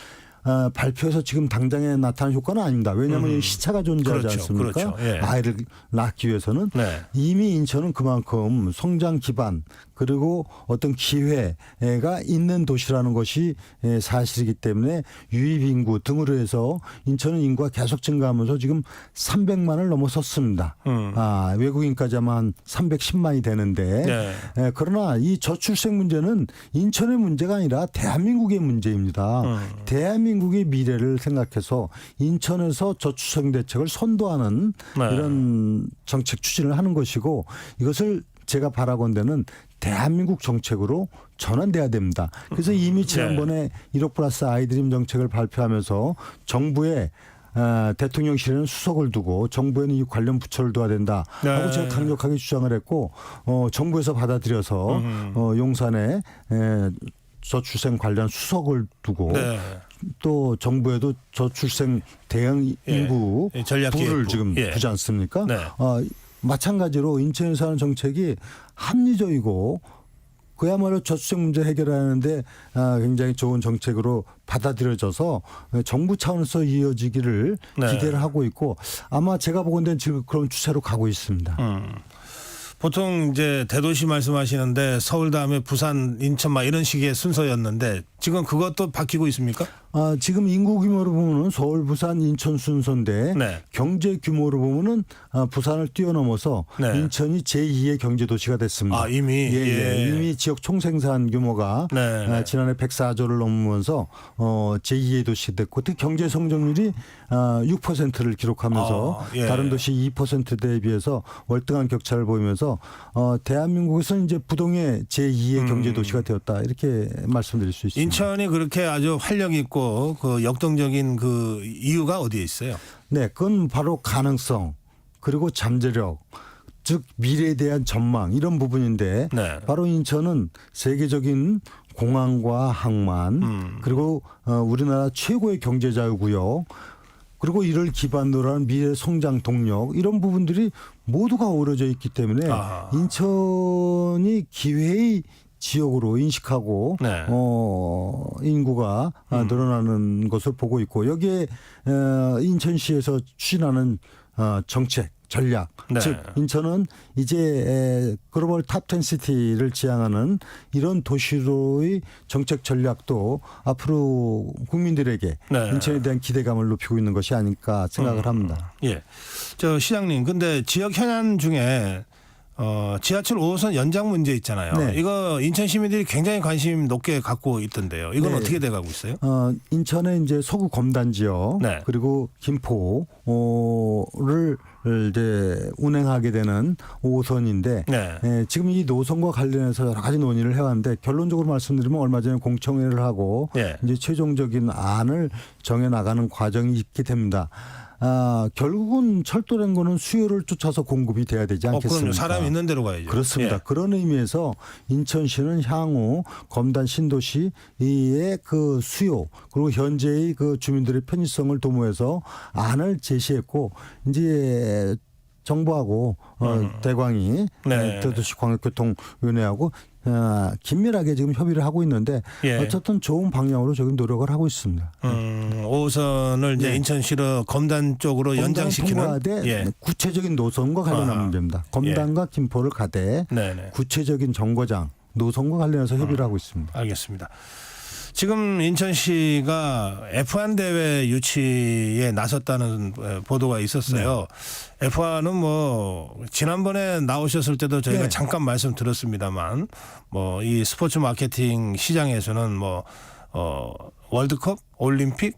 발표해서 지금 당장에 나타난 효과는 아닙니다. 왜냐하면 이 시차가 존재하지 그렇죠. 않습니까? 그렇죠. 예. 아이를 낳기 위해서는 네. 이미 인천은 그만큼 성장 기반 그리고 어떤 기회가 있는 도시라는 것이 사실이기 때문에 유입 인구 등으로 해서 인천은 인구가 계속 증가하면서 지금 300만을 넘어섰습니다. 외국인까지 하면 한 310만이 되는데 네. 그러나 이 저출생 문제는 인천의 문제가 아니라 대한민국의 문제입니다. 대한민국의 미래를 생각해서 인천에서 저출생 대책을 선도하는 네. 이런 정책 추진을 하는 것이고 이것을 제가 바라건대는 대한민국 정책으로 전환돼야 됩니다. 그래서 이미 지난번에 1억 플러스 아이드림 정책을 발표하면서 정부의 대통령실에는 수석을 두고 정부에는 이 관련 부처를 둬야 된다 하고 네. 제가 강력하게 주장을 했고 정부에서 받아들여서 용산에 저출생 관련 수석을 두고 네. 또 정부에도 저출생 대응 인구 예. 전략기획부. 부를 지금 예. 두지 않습니까? 네. 마찬가지로 인천에서 하는 정책이 합리적이고 그야말로 저출생 문제 해결하는데 굉장히 좋은 정책으로 받아들여져서 정부 차원에서 이어지기를 네. 기대를 하고 있고 아마 제가 보건대는 지금 그런 추세로 가고 있습니다. 보통 이제 대도시 말씀하시는데 서울 다음에 부산, 인천 막 이런 식의 순서였는데 지금 그것도 바뀌고 있습니까? 지금 인구 규모로 보면은 서울, 부산, 인천 순서인데 네. 경제 규모로 보면은 부산을 뛰어넘어서 네. 인천이 제2의 경제도시가 됐습니다. 아, 이미? 예. 이미 지역 총생산 규모가 네. 지난해 104조를 넘으면서 제2의 도시 됐고 특히 경제 성장률이 6%를 기록하면서 예. 다른 도시 2%대에 비해서 월등한 격차를 보이면서 대한민국에서는 이제 부동의 제2의 경제도시가 되었다 이렇게 말씀드릴 수 있습니다. 인천이 그렇게 아주 활력 있고 그 역동적인 그 이유가 어디에 있어요? 네, 그건 바로 가능성 그리고 잠재력 즉 미래에 대한 전망 이런 부분인데 네. 바로 인천은 세계적인 공항과 항만 그리고 우리나라 최고의 경제자유구역 그리고 이를 기반으로 한 미래 성장 동력 이런 부분들이 모두가 어우러져 있기 때문에 인천이 기회의 지역으로 인식하고 네. 인구가 늘어나는 것을 보고 있고 여기에 인천시에서 추진하는 정책 전략 네. 즉 인천은 이제 글로벌 탑 10 시티를 지향하는 이런 도시로의 정책 전략도 앞으로 국민들에게 네. 인천에 대한 기대감을 높이고 있는 것이 아닐까 생각을 합니다. 예. 저 시장님, 근데 지역 현안 중에 지하철 5호선 연장 문제 있잖아요. 네. 이거 인천 시민들이 굉장히 관심 높게 갖고 있던데요. 이건 네. 어떻게 돼가고 있어요? 인천의 이제 서구 검단 지역 네. 그리고 김포를 이제 운행하게 되는 5호선인데 네. 지금 이 노선과 관련해서 여러 가지 논의를 해왔는데 결론적으로 말씀드리면 얼마 전에 공청회를 하고 네. 이제 최종적인 안을 정해 나가는 과정이 있게 됩니다. 결국은 철도라는 거는 수요를 쫓아서 공급이 돼야 되지 않겠습니까? 그럼요. 사람 있는 데로 가야죠. 그렇습니다. 예. 그런 의미에서 인천시는 향후 검단 신도시의 그 수요 그리고 현재의 그 주민들의 편의성을 도모해서 안을 제시했고 이제 정부하고 대광이 네. 대도시 광역교통위원회하고 긴밀하게 지금 협의를 하고 있는데 예. 어쨌든 좋은 방향으로 지금 노력을 하고 있습니다. 5호선을 이제 네. 인천시로 검단 쪽으로 검단을 연장시키는 통과하되 예. 구체적인 노선과 관련한 문제입니다. 검단과 김포를 가되 네네. 구체적인 정거장 노선과 관련해서 협의를 하고 있습니다. 알겠습니다. 지금 인천시가 F1 대회 유치에 나섰다는 보도가 있었어요. F1은 뭐 지난번에 나오셨을 때도 저희가 네. 잠깐 말씀드렸습니다만 뭐 이 스포츠 마케팅 시장에서는 뭐 월드컵, 올림픽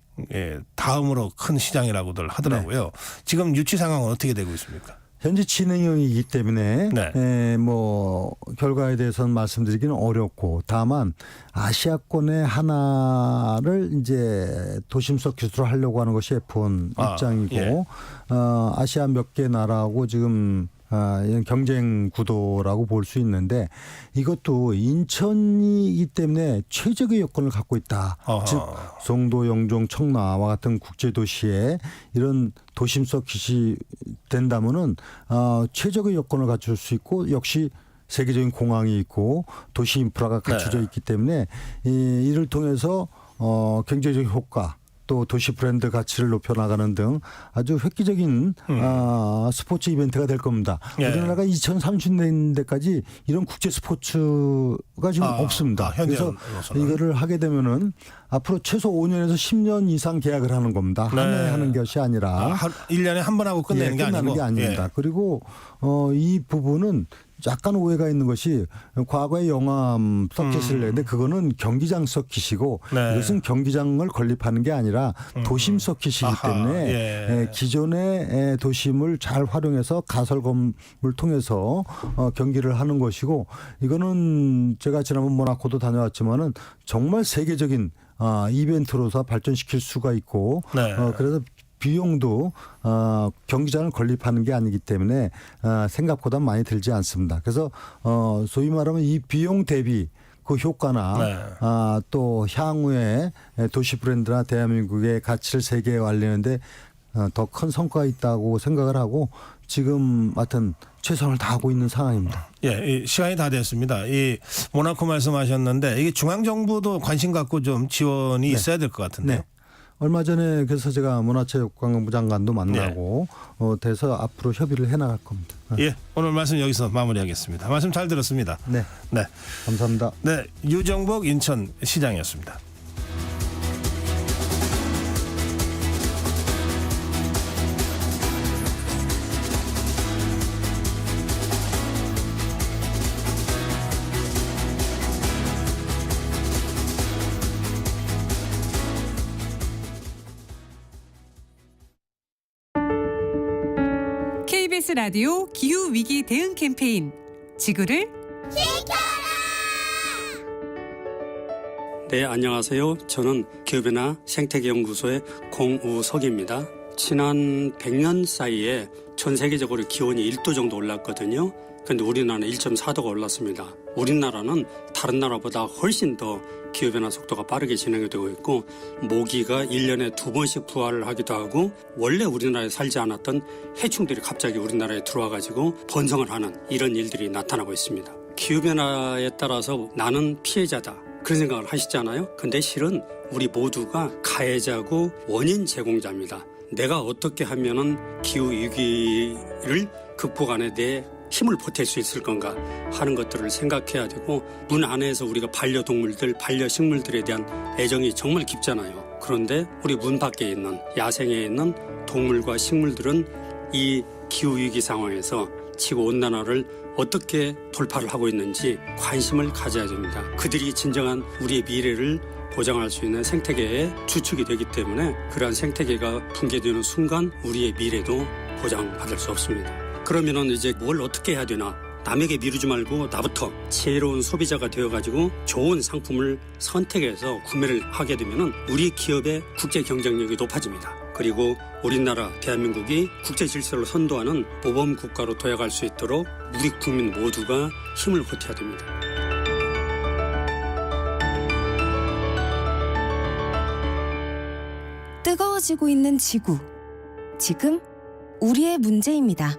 다음으로 큰 시장이라고들 하더라고요. 지금 유치 상황은 어떻게 되고 있습니까? 현재 진행형이기 때문에 네. 뭐 결과에 대해서는 말씀드리기는 어렵고 다만 아시아권의 하나를 이제 도심 서킷으로 하려고 하는 것이 F1 입장이고 예. 아시아 몇 개 나라하고 지금 이런 경쟁 구도라고 볼 수 있는데 이것도 인천이기 때문에 최적의 여건을 갖고 있다. 어허. 즉 송도, 영종, 청라와 같은 국제도시에 이런 도심 서킷이 된다면은 최적의 여건을 갖출 수 있고 역시 세계적인 공항이 있고 도시 인프라가 갖춰져 있기 때문에 이를 통해서 경제적 효과 또 도시 브랜드 가치를 높여나가는 등 아주 획기적인 스포츠 이벤트가 될 겁니다. 예. 우리나라가 2030년대까지 이런 국제 스포츠가 지금 없습니다. 그래서 현재로서는. 이거를 하게 되면은 앞으로 최소 5년에서 10년 이상 계약을 하는 겁니다. 한 해 네. 하는 것이 아니라 1년에 한 번 하고 끝내는 게 끝나는 아니고. 게 아닙니다. 예. 그리고 이 부분은 약간 오해가 있는 것이 과거에 영암 서킷을 내는데 그거는 경기장 서킷이고 네. 이것은 경기장을 건립하는 게 아니라 도심 서킷이기 아하, 때문에 예. 기존의 도심을 잘 활용해서 가설검을 통해서 경기를 하는 것이고 이거는 제가 지난번 모나코도 다녀왔지만은 정말 세계적인 이벤트로서 발전시킬 수가 있고 네. 그래서 비용도 경기장을 건립하는 게 아니기 때문에 생각보다 많이 들지 않습니다. 그래서 소위 말하면 이 비용 대비 그 효과나 네. 또 향후에 도시 브랜드나 대한민국의 가치를 세계에 알리는데 더 큰 성과가 있다고 생각을 하고 지금 하여튼 최선을 다하고 있는 상황입니다. 예, 시간이 다 됐습니다. 이 모나코 말씀하셨는데 이게 중앙 정부도 관심 갖고 좀 지원이 있어야 될 것 같은데요. 네. 얼마 전에 그래서 제가 문화체육관광부 장관도 만나고 돼서 앞으로 협의를 해나갈 겁니다. 예, 오늘 말씀 여기서 마무리하겠습니다. 말씀 잘 들었습니다. 네, 네, 감사합니다. 네, 유정복 인천시장이었습니다. KBS 라디오 기후 위기 대응 캠페인 지구를 네, 안녕하세요. 저는 기후변화 생태계연구소의 공우석입니다. 지난 100년 사이에 전 세계적으로 기온이 1도 정도 올랐거든요. 그런데 우리나라는 1.4도가 올랐습니다. 우리나라는 다른 나라보다 훨씬 더 기후변화 속도가 빠르게 진행이 되고 있고 모기가 1년에 2번씩 부화를 하기도 하고 원래 우리나라에 살지 않았던 해충들이 갑자기 우리나라에 들어와가지고 번성을 하는 이런 일들이 나타나고 있습니다. 기후변화에 따라서 나는 피해자다. 그런 생각을 하시잖아요. 근데 실은 우리 모두가 가해자고 원인 제공자입니다. 내가 어떻게 하면은 기후 위기를 극복하는 데 힘을 보탤 수 있을 건가 하는 것들을 생각해야 되고 문 안에서 우리가 반려동물들, 반려식물들에 대한 애정이 정말 깊잖아요. 그런데 우리 문 밖에 있는 야생에 있는 동물과 식물들은 이 기후위기 상황에서 지구온난화를 어떻게 돌파를 하고 있는지 관심을 가져야 됩니다. 그들이 진정한 우리의 미래를 보장할 수 있는 생태계의 주축이 되기 때문에 그러한 생태계가 붕괴되는 순간 우리의 미래도 보장받을 수 없습니다. 그러면은 이제 뭘 어떻게 해야 되나? 남에게 미루지 말고 나부터 지혜로운 소비자가 되어가지고 좋은 상품을 선택해서 구매를 하게 되면은 우리 기업의 국제 경쟁력이 높아집니다. 그리고 우리나라 대한민국이 국제 질서를 선도하는 모범 국가로 도약할 수 있도록 우리 국민 모두가 힘을 보태야 됩니다. 뜨거워지고 있는 지구. 지금 우리의 문제입니다.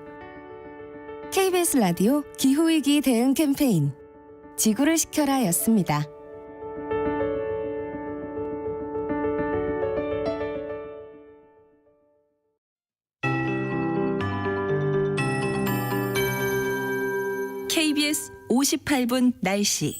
KBS 라디오 기후위기 대응 캠페인 지구를 지켜라 였습니다. KBS 58분 날씨.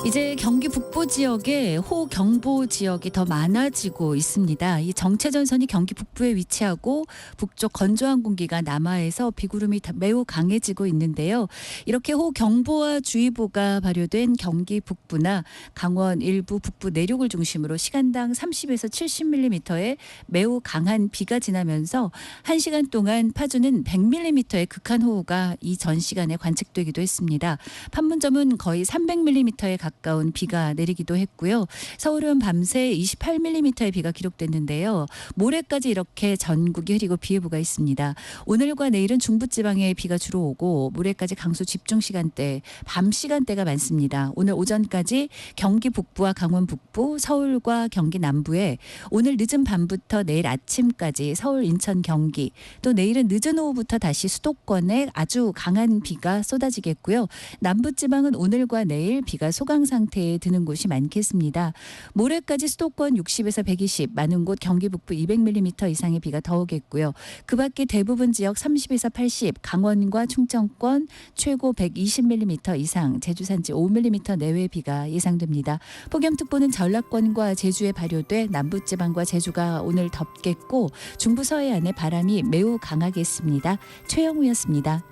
이제 경기 북부 지역에 호경보 지역이 더 많아지고 있습니다. 이 정체전선이 경기 북부에 위치하고 북쪽 건조한 공기가 남하해서 비구름이 매우 강해지고 있는데요. 이렇게 호경보와 주의보가 발효된 경기 북부나 강원 일부 북부 내륙을 중심으로 시간당 30에서 70mm의 매우 강한 비가 지나면서 1시간 동안 파주는 100mm의 극한 호우가 이 전 시간에 관측되기도 했습니다. 판문점은 거의 300mm에 가까운 비가 내리기도 했고요. 서울은 밤새 28mm의 비가 기록됐는데요. 모레까지 이렇게 전국이 흐리고 비 예보가 있습니다. 오늘과 내일은 중부지방에 비가 주로 오고 모레까지 강수 집중 시간대, 밤 시간대가 많습니다. 오늘 오전까지 경기 북부와 강원 북부, 서울과 경기 남부에 오늘 늦은 밤부터 내일 아침까지 서울, 인천, 경기 또 내일은 늦은 오후부터 다시 수도권에 아주 강한 비가 쏟아지겠고요. 남부지방은 오늘과 내일 비가 소강 비상 상태에 드는 곳이 많겠습니다. 모레까지 수도권 60에서 120, 많은 곳 경기 북부 200mm 이상의 비가 더 오겠고요. 그 밖에 대부분 지역 30에서 80, 강원과 충청권 최고 120mm 이상, 제주 산지 5mm 내외 비가 예상됩니다. 폭염특보는 전라권과 제주에 발효돼 남부지방과 제주가 오늘 덥겠고 중부 서해안의 바람이 매우 강하겠습니다. 최영우였습니다.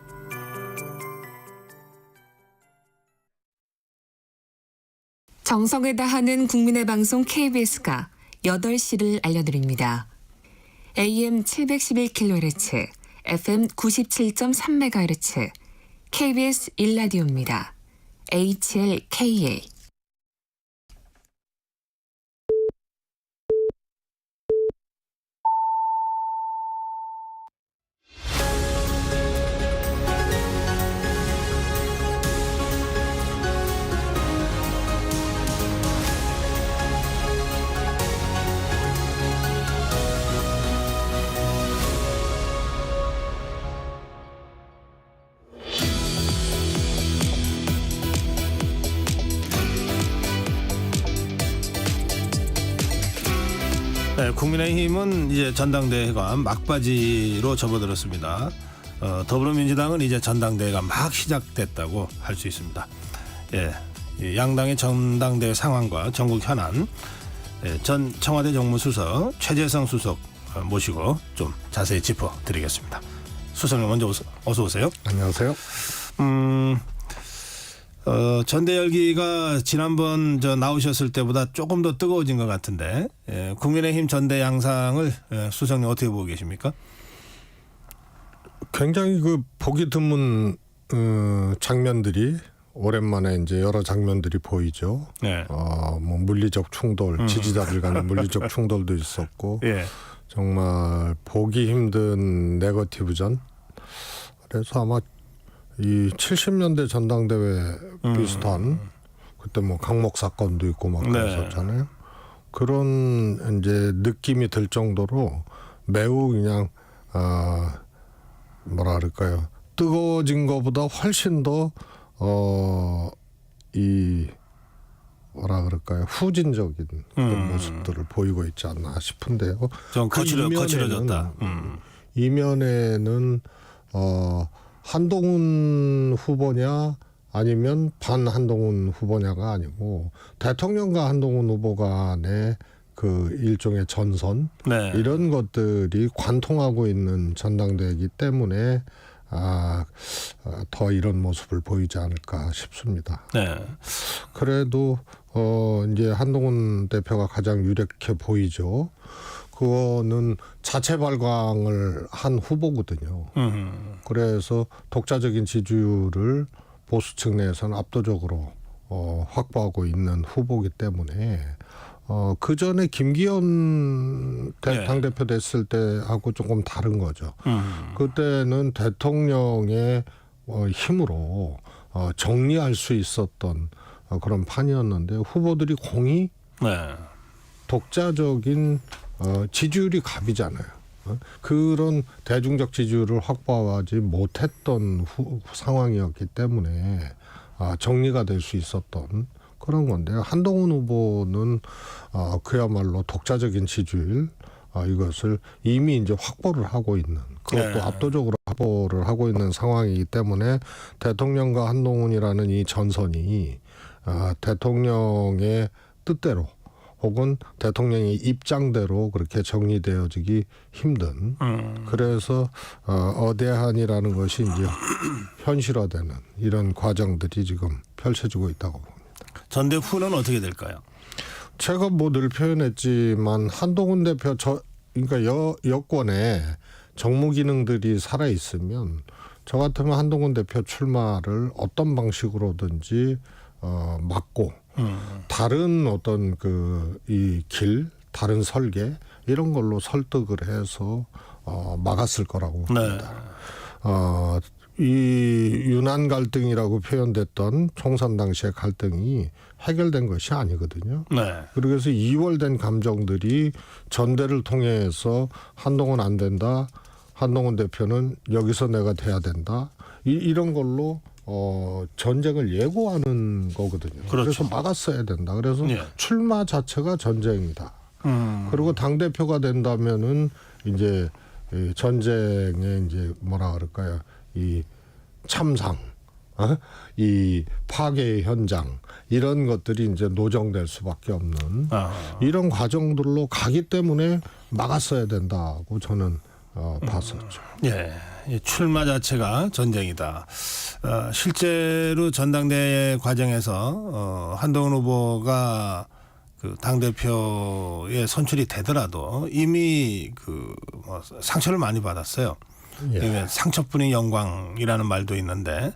정성을 다하는 국민의 방송 KBS가 8시를 알려드립니다. AM 711kHz, FM 97.3MHz, KBS 1라디오입니다. HLKA. 네, 국민의힘은 이제 전당대회가 막바지로 접어들었습니다. 더불어민주당은 이제 전당대회가 막 시작됐다고 할 수 있습니다. 예, 이 양당의 전당대회 상황과 전국 현안, 전 청와대 정무수석 최재성 수석 모시고 좀 자세히 짚어드리겠습니다. 수석님 먼저 어서 오세요. 안녕하세요. 전대 열기가 지난번 나오셨을 때보다 조금 더 뜨거워진 것 같은데, 국민의힘 전대 양상을 수석님 어떻게 보고 계십니까? 굉장히 그 보기 드문 장면들이 오랜만에 이제 여러 장면들이 보이죠. 네. 뭐 물리적 충돌, 지지자들 간의 물리적 충돌도 있었고, 예. 정말 보기 힘든 네거티브전. 그래서 아마 이 70년대 전당대회 비슷한 그때 뭐 강목 사건도 있고 막 그랬었잖아요. 그런 이제 느낌이 들 정도로 매우 그냥 뭐라 그럴까요? 뜨거워진 것보다 훨씬 더 이 뭐라 그럴까요? 후진적인 그런 모습들을 보이고 있지 않나 싶은데요. 좀 거칠어졌다. 이면에는 한동훈 후보냐 아니면 반 한동훈 후보냐가 아니고 대통령과 한동훈 후보 간의 그 일종의 전선, 네. 이런 것들이 관통하고 있는 전당대회이기 때문에 더 이런 모습을 보이지 않을까 싶습니다. 네. 그래도 이제 한동훈 대표가 가장 유력해 보이죠. 그거는 자체 발광을 한 후보거든요. 그래서 독자적인 지지율을 보수층 내에서는 압도적으로 확보하고 있는 후보이기 때문에 그 전에 김기현 네. 당대표 됐을 때하고 조금 다른 거죠. 그때는 대통령의 힘으로 정리할 수 있었던 그런 판이었는데 후보들이 공이 네. 독자적인 지지율이 갑이잖아요. 그런 대중적 지지율을 확보하지 못했던 상황이었기 때문에 정리가 될 수 있었던 그런 건데요. 한동훈 후보는 그야말로 독자적인 지지율 이것을 이미 이제 확보를 하고 있는, 그것도 네. 압도적으로 확보를 하고 있는 상황이기 때문에 대통령과 한동훈이라는 이 전선이 대통령의 뜻대로 혹은 대통령의 입장대로 그렇게 정리되어지기 힘든, 그래서 어대한이라는 것이 이제 현실화되는 이런 과정들이 지금 펼쳐지고 있다고 봅니다. 전대 후는 어떻게 될까요? 제가 뭐 늘 표현했지만 한동훈 대표 그러니까 여권에 정무 기능들이 살아 있으면 저 같으면 한동훈 대표 출마를 어떤 방식으로든지 막고 다른 어떤 이 길, 다른 설계 이런 걸로 설득을 해서 막았을 거라고 봅니다. 이 윤한 갈등이라고 표현됐던 총선 당시의 갈등이 해결된 것이 아니거든요. 네. 그래서 이월된 감정들이 전대를 통해서 한동훈 안 된다, 한동훈 대표는 여기서 내가 돼야 된다, 이런 걸로 전쟁을 예고하는 거거든요. 그렇죠. 그래서 막았어야 된다. 그래서 예. 출마 자체가 전쟁이다. 그리고 당 대표가 된다면은 이제 이 전쟁의 이제 뭐라 그럴까요? 이 참상, 이 파괴의 현장 이런 것들이 이제 노정될 수밖에 없는 이런 과정들로 가기 때문에 막았어야 된다고 저는 봤었죠. 예, 이 출마 자체가 전쟁이다. 실제로 전당대회 과정에서 한동훈 후보가 그 당대표에 선출이 되더라도 이미 뭐 상처를 많이 받았어요. 예. 상처뿐인 영광이라는 말도 있는데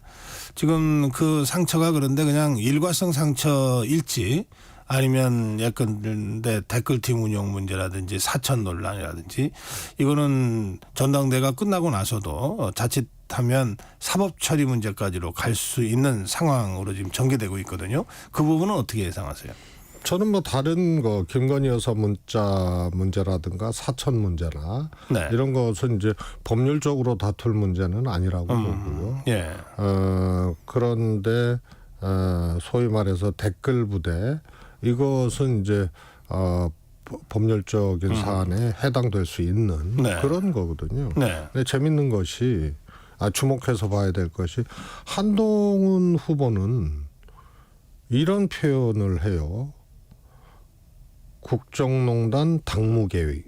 지금 그 상처가 그런데 그냥 일과성 상처일지 아니면 예컨대 댓글팀 운영 문제라든지 사천 논란이라든지 이거는 전당대회가 끝나고 나서도 자칫하면 사법 처리 문제까지로 갈 수 있는 상황으로 지금 전개되고 있거든요. 그 부분은 어떻게 예상하세요? 저는 뭐 다른 거 김건희 여사 문자 문제라든가 사천 문제나 네. 이런 것은 이제 법률적으로 다툴 문제는 아니라고 보고요. 예. 그런데 소위 말해서 댓글 부대 이것은 이제 법률적인 사안에 해당될 수 있는 네. 그런 거거든요. 네. 근데 재밌는 것이 주목해서 봐야 될 것이 한동훈 후보는 이런 표현을 해요. 국정농단 당무 개입.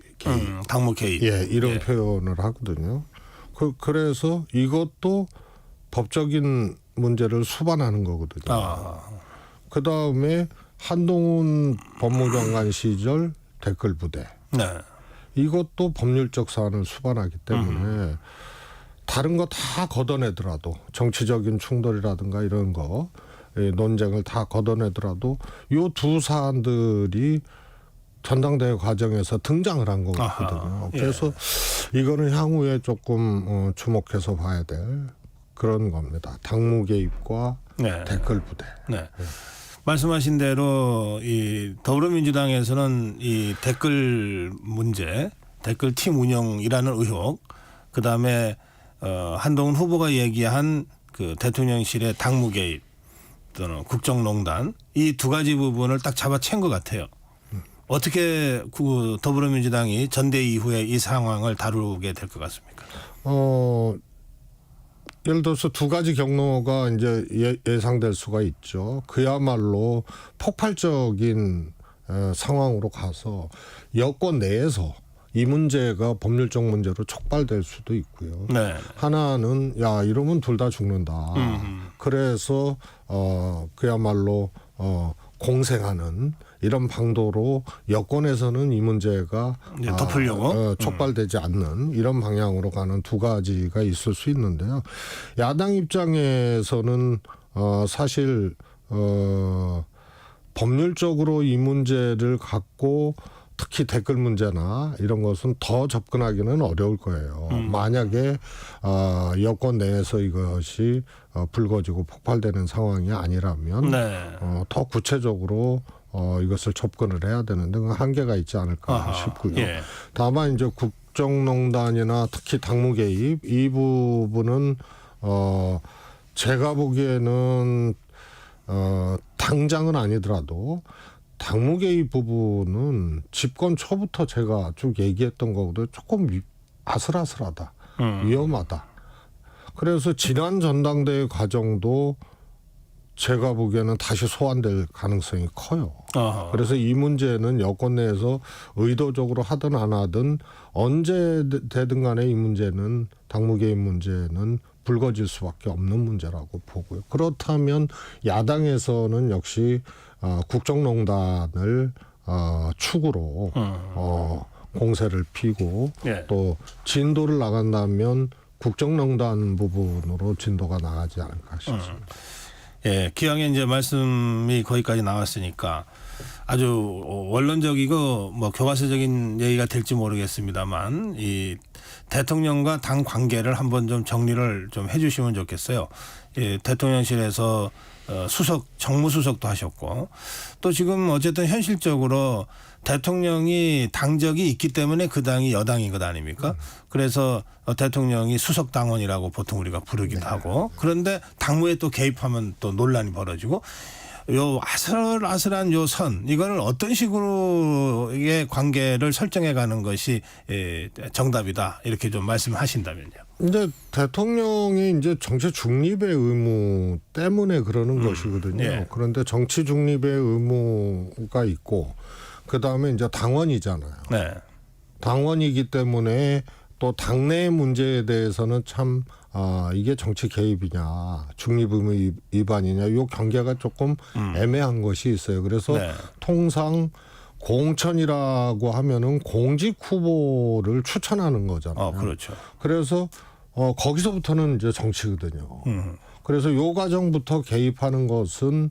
당무 개입. 예, 이런 예. 표현을 하거든요. 그래서 이것도 법적인 문제를 수반하는 거거든요. 그 다음에 한동훈 법무장관 시절 댓글 부대. 네. 이것도 법률적 사안을 수반하기 때문에 다른 거 다 걷어내더라도 정치적인 충돌이라든가 이런 거 논쟁을 다 걷어내더라도 이 두 사안들이 전당대회 과정에서 등장을 한 거거든요. 예. 그래서 이거는 향후에 조금 주목해서 봐야 될 그런 겁니다. 당무 개입과 네. 댓글 부대. 네. 말씀하신 대로 이 더불어민주당에서는 이 댓글 문제, 댓글 팀 운영이라는 의혹, 그 다음에 한동훈 후보가 얘기한 그 대통령실의 당무 개입 또는 국정농단 이 두 가지 부분을 딱 잡아챈 것 같아요. 어떻게 더불어민주당이 전대회 이후에 이 상황을 다루게 될 것 같습니까? 예를 들어서 두 가지 경로가 이제 예상될 수가 있죠. 그야말로 폭발적인 상황으로 가서 여권 내에서 이 문제가 법률적 문제로 촉발될 수도 있고요. 네. 하나는 이러면 둘 다 죽는다. 그래서 그야말로 공생하는 이런 방도로 여권에서는 이 문제가 덮으려고 촉발되지 않는 이런 방향으로 가는 두 가지가 있을 수 있는데요. 야당 입장에서는 사실 법률적으로 이 문제를 갖고 특히 댓글 문제나 이런 것은 더 접근하기는 어려울 거예요. 만약에 여권 내에서 이것이 불거지고 폭발되는 상황이 아니라면 네. 더 구체적으로 이것을 접근을 해야 되는데 그 한계가 있지 않을까 싶고요. 예. 다만 이제 국정농단이나 특히 당무 개입 이 부분은 제가 보기에는 당장은 아니더라도 당무 개입 부분은 집권 초부터 제가 쭉 얘기했던 거거든요. 조금 아슬아슬하다, 위험하다. 그래서 지난 전당대회 과정도 제가 보기에는 다시 소환될 가능성이 커요. 그래서 이 문제는 여권 내에서 의도적으로 하든 안 하든 언제 되든 간에 이 문제는 당무 개입 문제는 불거질 수밖에 없는 문제라고 보고요. 그렇다면 야당에서는 역시 국정농단을 축으로 공세를 피고 예. 또 진도를 나간다면 국정농단 부분으로 진도가 나가지 않을까 싶습니다. 예, 기왕에 이제 말씀이 거기까지 나왔으니까 아주 원론적이고 뭐 교과서적인 얘기가 될지 모르겠습니다만 이 대통령과 당 관계를 한번 좀 정리를 좀 해주시면 좋겠어요. 예, 대통령실에서 정무수석도 하셨고 또 지금 어쨌든 현실적으로 대통령이 당적이 있기 때문에 그 당이 여당인 것 아닙니까? 그래서 대통령이 수석 당원이라고 보통 우리가 부르기도 하고 그런데 당무에 또 개입하면 또 논란이 벌어지고 요 아슬아슬한 요 선 이거를 어떤 식으로의 관계를 설정해 가는 것이 정답이다 이렇게 좀 말씀하신다면요. 이제 대통령이 이제 정치 중립의 의무 때문에 그러는 것이거든요. 예. 그런데 정치 중립의 의무가 있고 그 다음에 이제 당원이잖아요. 네. 당원이기 때문에 또 당내 문제에 대해서는 참 이게 정치 개입이냐 중립 의무 위반이냐 요 경계가 조금 애매한 것이 있어요. 그래서 네. 통상 공천이라고 하면은 공직 후보를 추천하는 거잖아요. 그렇죠. 그래서 거기서부터는 이제 정치거든요. 그래서 요 과정부터 개입하는 것은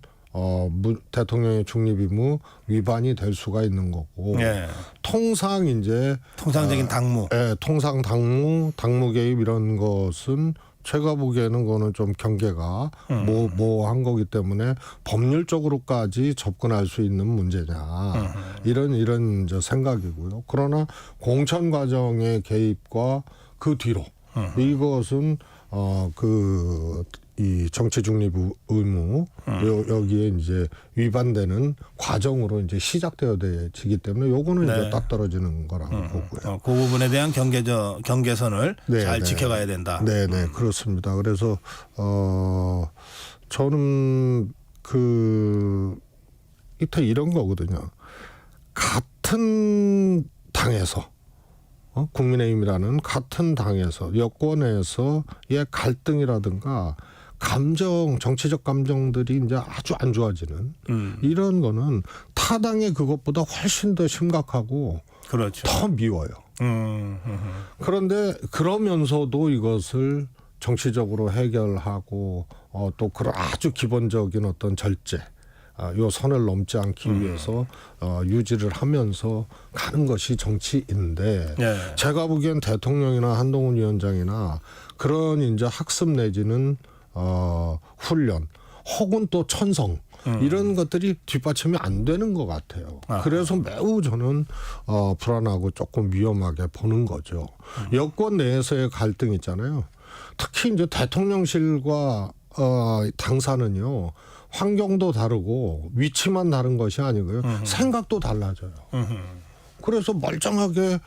대통령의 중립 의무 위반이 될 수가 있는 거고 예. 통상 이제 통상적인 당무, 통상 당무 개입 이런 것은 제가 보기에는 그거는 좀 경계가 모호한 거기 때문에 법률적으로까지 접근할 수 있는 문제냐 이런 이제 생각이고요. 그러나 공천 과정의 개입과 그 뒤로 이것은 이 정치 중립 의무 여기에 이제 위반되는 과정으로 이제 시작되어지기 때문에 요거는 네. 이제 딱 떨어지는 거라고 보고요. 그 부분에 대한 경계선을 네, 잘 네. 지켜가야 된다. 네, 그렇습니다. 그래서 저는 이때 이런 거거든요. 같은 당에서 국민의힘이라는 같은 당에서 여권에서의 갈등이라든가 정치적 감정들이 이제 아주 안 좋아지는 이런 거는 타당의 그것보다 훨씬 더 심각하고 그렇죠. 더 미워요. 그런데 그러면서도 이것을 정치적으로 해결하고 또 그런 아주 기본적인 어떤 절제 요 선을 넘지 않기 위해서 유지를 하면서 가는 것이 정치인데 예. 제가 보기엔 대통령이나 한동훈 위원장이나 그런 이제 학습 내지는 훈련 혹은 또 천성 이런 것들이 뒷받침이 안 되는 것 같아요. 그래서 매우 저는 불안하고 조금 위험하게 보는 거죠. 여권 내에서의 갈등 있잖아요. 특히 이제 대통령실과 당사는요. 환경도 다르고 위치만 다른 것이 아니고요. 생각도 달라져요. 그래서 멀쩡하게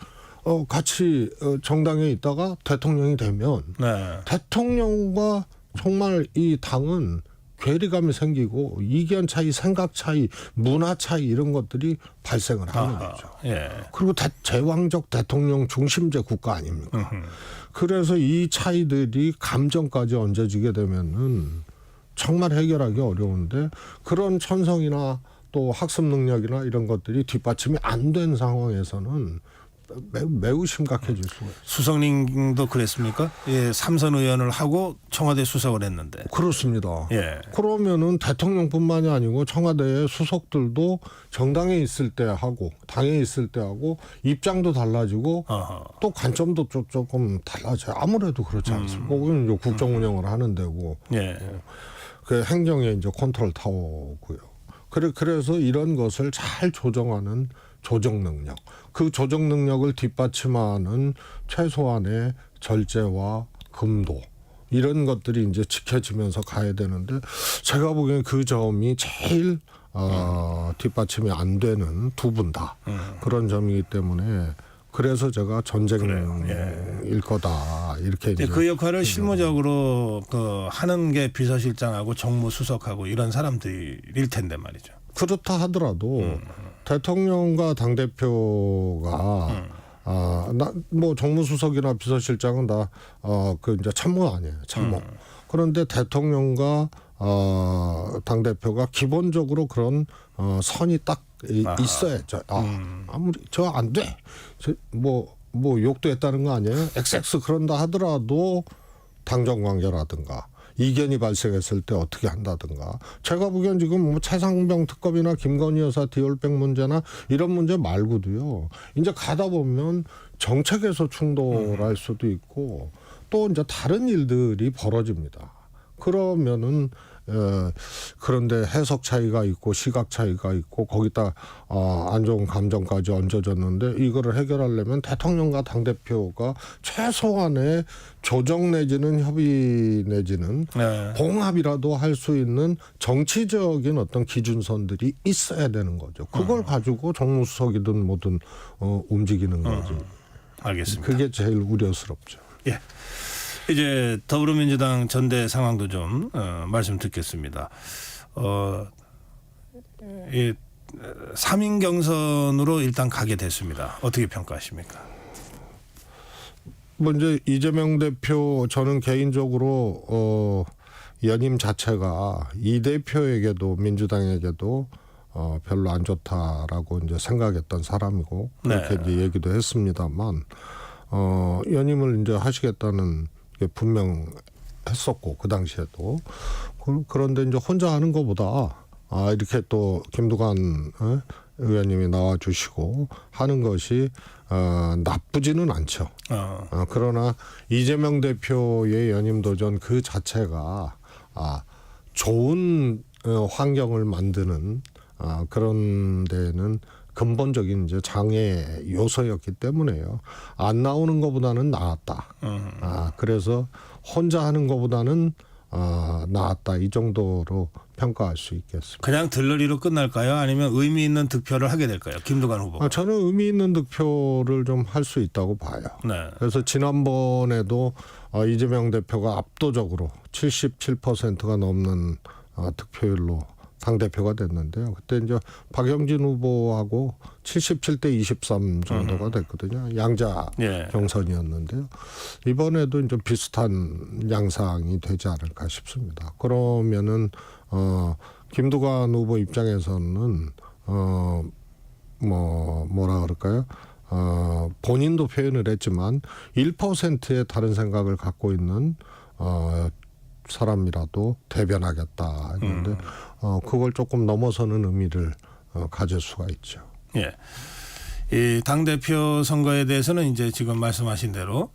같이 정당에 있다가 대통령이 되면 네. 대통령과 정말 이 당은 괴리감이 생기고 이견 차이, 생각 차이, 문화 차이 이런 것들이 발생을 하는 거죠. 예. 그리고 제왕적 대통령 중심제 국가 아닙니까? 그래서 이 차이들이 감정까지 얹어지게 되면은 정말 해결하기 어려운데 그런 천성이나 또 학습 능력이나 이런 것들이 뒷받침이 안 된 상황에서는 매우 심각해질 수가 있어요. 수석님도 그랬습니까? 예, 삼선 의원을 하고 청와대 수석을 했는데. 그렇습니다. 예. 그러면은 대통령뿐만이 아니고 청와대의 수석들도 정당에 있을 때 하고 당에 있을 때 하고 입장도 달라지고 또 관점도 조금 달라져요. 아무래도 그렇지 않습니까? 거기는 이제 국정 운영을 하는 데고. 예. 그 행정의 이제 컨트롤 타워고요. 그래서 이런 것을 잘 조정하는 조정 능력, 그 조정 능력을 뒷받침하는 최소한의 절제와 금도 이런 것들이 이제 지켜지면서 가야 되는데 제가 보기엔 그 점이 제일 뒷받침이 안 되는 두 분 다 그런 점이기 때문에. 그래서 제가 전쟁일 거다 이렇게 이제 그 역할을 실무적으로 하는 게 비서실장하고 정무수석하고 이런 사람들일 텐데 말이죠. 그렇다 하더라도 대통령과 당 대표가 뭐 정무수석이나 비서실장은 다 그 이제 참모 아니에요, 참모. 그런데 대통령과 당 대표가 기본적으로 그런 선이 딱 있어야죠. 아무리 저 안 돼. 뭐 욕도 했다는 거 아니에요? XX 그런다 하더라도 당정 관계라든가 이견이 발생했을 때 어떻게 한다든가. 제가 보기엔 지금 뭐 최상병 특검이나 김건희 여사 디올백 문제나 이런 문제 말고도요. 이제 가다 보면 정책에서 충돌할 수도 있고 또 이제 다른 일들이 벌어집니다. 그러면은 그런데 해석 차이가 있고 시각 차이가 있고 거기다 안 좋은 감정까지 얹어졌는데 이거를 해결하려면 대통령과 당대표가 최소한의 조정 내지는 협의 내지는 봉합이라도 할 수 있는 정치적인 어떤 기준선들이 있어야 되는 거죠. 그걸 가지고 정무수석이든 뭐든 움직이는 거지. 알겠습니다. 그게 제일 우려스럽죠. 예. 이제 더불어민주당 전대 상황도 좀 말씀 듣겠습니다. 이 3인 경선으로 일단 가게 됐습니다. 어떻게 평가하십니까? 먼저 이재명 대표 저는 개인적으로 연임 자체가 이 대표에게도 민주당에게도 별로 안 좋다라고 이제 생각했던 사람이고 그렇게 네. 이제 얘기도 했습니다만 연임을 이제 하시겠다는 게 분명했었고 그 당시에도 그런데 이제 혼자 하는 것보다 이렇게 또 김두관 의원님이 나와주시고 하는 것이 나쁘지는 않죠. 그러나 이재명 대표의 연임 도전 그 자체가 좋은 환경을 만드는 그런 데는 근본적인 이제 장애 요소였기 때문에요. 안 나오는 것보다는 나았다. 그래서 혼자 하는 것보다는 나았다. 이 정도로 평가할 수 있겠습니다. 그냥 들러리로 끝날까요? 아니면 의미 있는 득표를 하게 될까요? 김두관 후보. 저는 의미 있는 득표를 좀 할 수 있다고 봐요. 네. 그래서 지난번에도 이재명 대표가 압도적으로 77%가 넘는 득표율로 당대표가 됐는데요. 그때 이제 박영진 후보하고 77대 23 정도가 됐거든요. 양자 경선이었는데요. 이번에도 이제 비슷한 양상이 되지 않을까 싶습니다. 그러면은 김두관 후보 입장에서는 뭐라 그럴까요? 본인도 표현을 했지만 1%의 다른 생각을 갖고 있는 사람이라도 대변하겠다 했는데 그걸 조금 넘어서는 의미를 가질 수가 있죠. 예. 이 당대표 선거에 대해서는 이제 지금 말씀하신 대로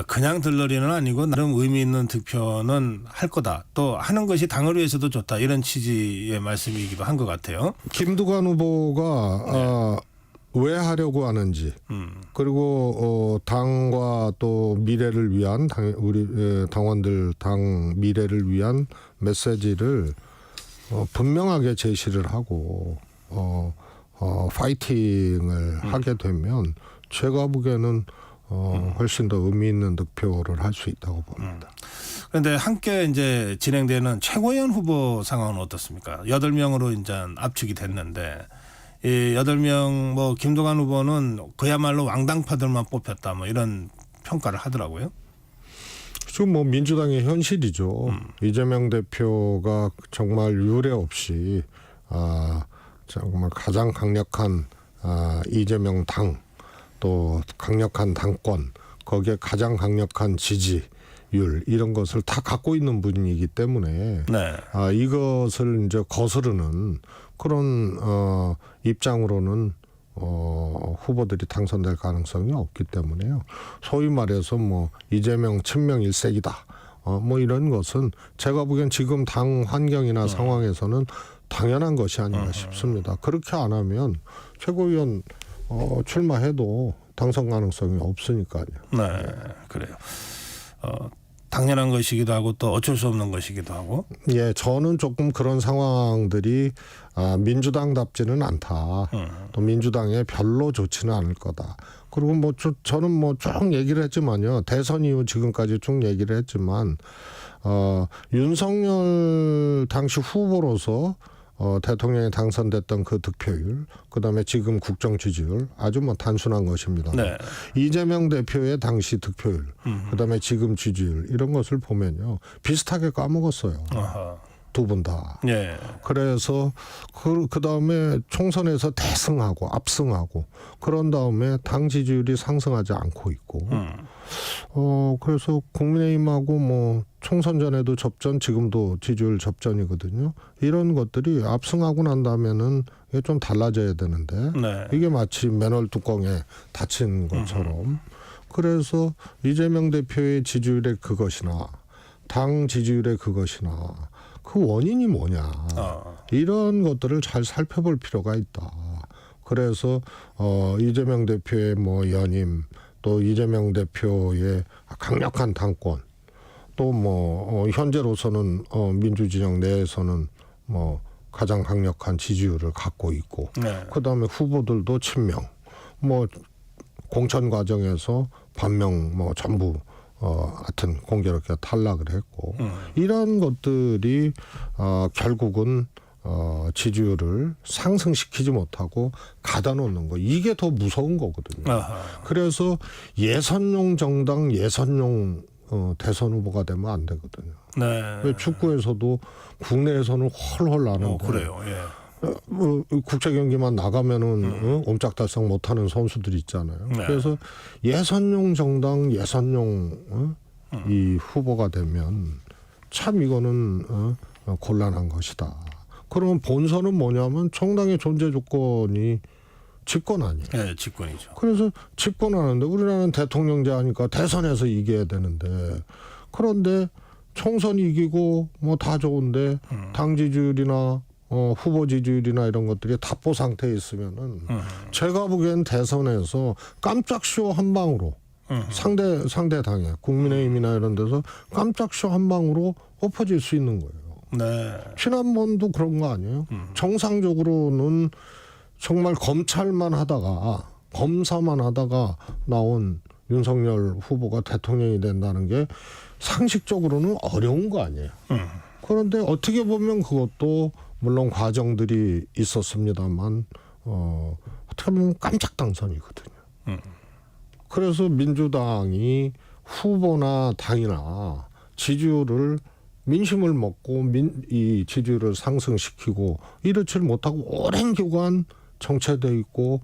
그냥 들러리는 아니고 나름 의미 있는 득표는 할 거다. 또 하는 것이 당을 위해서도 좋다. 이런 취지의 말씀이기도 한 것 같아요. 김두관 후보가 왜 하려고 하는지 그리고 당과 또 미래를 위한 우리 당원들 당 미래를 위한 메시지를 분명하게 제시를 하고 파이팅을 하게 되면 제가 보기에는 훨씬 더 의미 있는 득표를 할 수 있다고 봅니다. 그런데 함께 이제 진행되는 최고위원 후보 상황은 어떻습니까? 8명으로 이제 압축이 됐는데 이 8명 뭐 김두관 후보는 그야말로 왕당파들만 뽑혔다 뭐 이런 평가를 하더라고요. 지금 뭐 민주당의 현실이죠. 이재명 대표가 정말 유례 없이 정말 가장 강력한 이재명 당 또 강력한 당권 거기에 가장 강력한 지지율 이런 것을 다 갖고 있는 분이기 때문에 이것을 이제 거스르는 그런 입장으로는 후보들이 당선될 가능성이 없기 때문에요. 소위 말해서 뭐 이재명 친명 일색이다. 뭐 이런 것은 제가 보기엔 지금 당 환경이나 상황에서는 당연한 것이 아닌가 싶습니다. 그렇게 안 하면 최고위원 출마해도 당선 가능성이 없으니까요. 네, 그래요. 당연한 것이기도 하고 또 어쩔 수 없는 것이기도 하고. 예, 저는 조금 그런 상황들이 민주당답지는 않다. 또 민주당에 별로 좋지는 않을 거다. 그리고 뭐 저는 뭐 쭉 얘기를 했지만요. 대선 이후 지금까지 쭉 얘기를 했지만 윤석열 당시 후보로서 대통령에 당선됐던 그 득표율, 그다음에 지금 국정 지지율 아주 뭐 단순한 것입니다. 이재명 대표의 당시 득표율, 그다음에 지금 지지율 이런 것을 보면요 비슷하게 까먹었어요. 두 분 다. 그래서 그다음에 총선에서 대승하고 압승하고 그런 다음에 당 지지율이 상승하지 않고 있고 그래서 국민의힘하고 뭐 총선 전에도 접전, 지금도 지지율 접전이거든요. 이런 것들이 압승하고 난 다음에는 이게 좀 달라져야 되는데 네. 이게 마치 맨홀 뚜껑에 닫힌 것처럼. 그래서 이재명 대표의 지지율의 그것이나 당 지지율의 그것이나 그 원인이 뭐냐. 이런 것들을 잘 살펴볼 필요가 있다. 그래서 이재명 대표의 뭐 연임, 또 이재명 대표의 강력한 당권, 또 뭐 현재로서는 민주진영 내에서는 뭐 가장 강력한 지지율을 갖고 있고, 네. 그다음에 후보들도 친명, 뭐 공천 과정에서 반명 뭐 전부 하여튼 공교롭게 탈락을 했고, 이런 것들이 결국은 지지율을 상승시키지 못하고 가다놓는 거, 이게 더 무서운 거거든요. 아하. 그래서 예선용 정당, 예선용 대선 후보가 되면 안 되거든요. 네. 축구에서도 국내에서는 헐헐 나는데 그래요. 예. 국제 경기만 나가면은 옴짝달싹 못하는 선수들이 있잖아요. 네. 그래서 예선용 정당, 예선용 이 후보가 되면 참 이거는 곤란한 것이다. 그러면 본선은 뭐냐면 정당의 존재 조건이 집권 아니에요. 네, 집권이죠. 그래서 집권하는데 우리나라는 대통령제 하니까 대선에서 이겨야 되는데, 그런데 총선 이기고 뭐 다 좋은데 당 지지율이나 후보 지지율이나 이런 것들이 답보 상태에 있으면은 제가 보기엔 대선에서 깜짝 쇼 한 방으로 상대 당에 국민의힘이나 이런 데서 깜짝 쇼 한 방으로 엎어질 수 있는 거예요. 네. 지난번도 그런 거 아니에요? 정상적으로는 정말 검사만 하다가 나온 윤석열 후보가 대통령이 된다는 게 상식적으로는 어려운 거 아니에요. 그런데 어떻게 보면 그것도 물론 과정들이 있었습니다만 어떻게 보면 깜짝 당선이거든요. 그래서 민주당이 후보나 당이나 지지율을 민심을 먹고 이 지지율을 상승시키고 이렇지 못하고 오랜 기간 정체돼 있고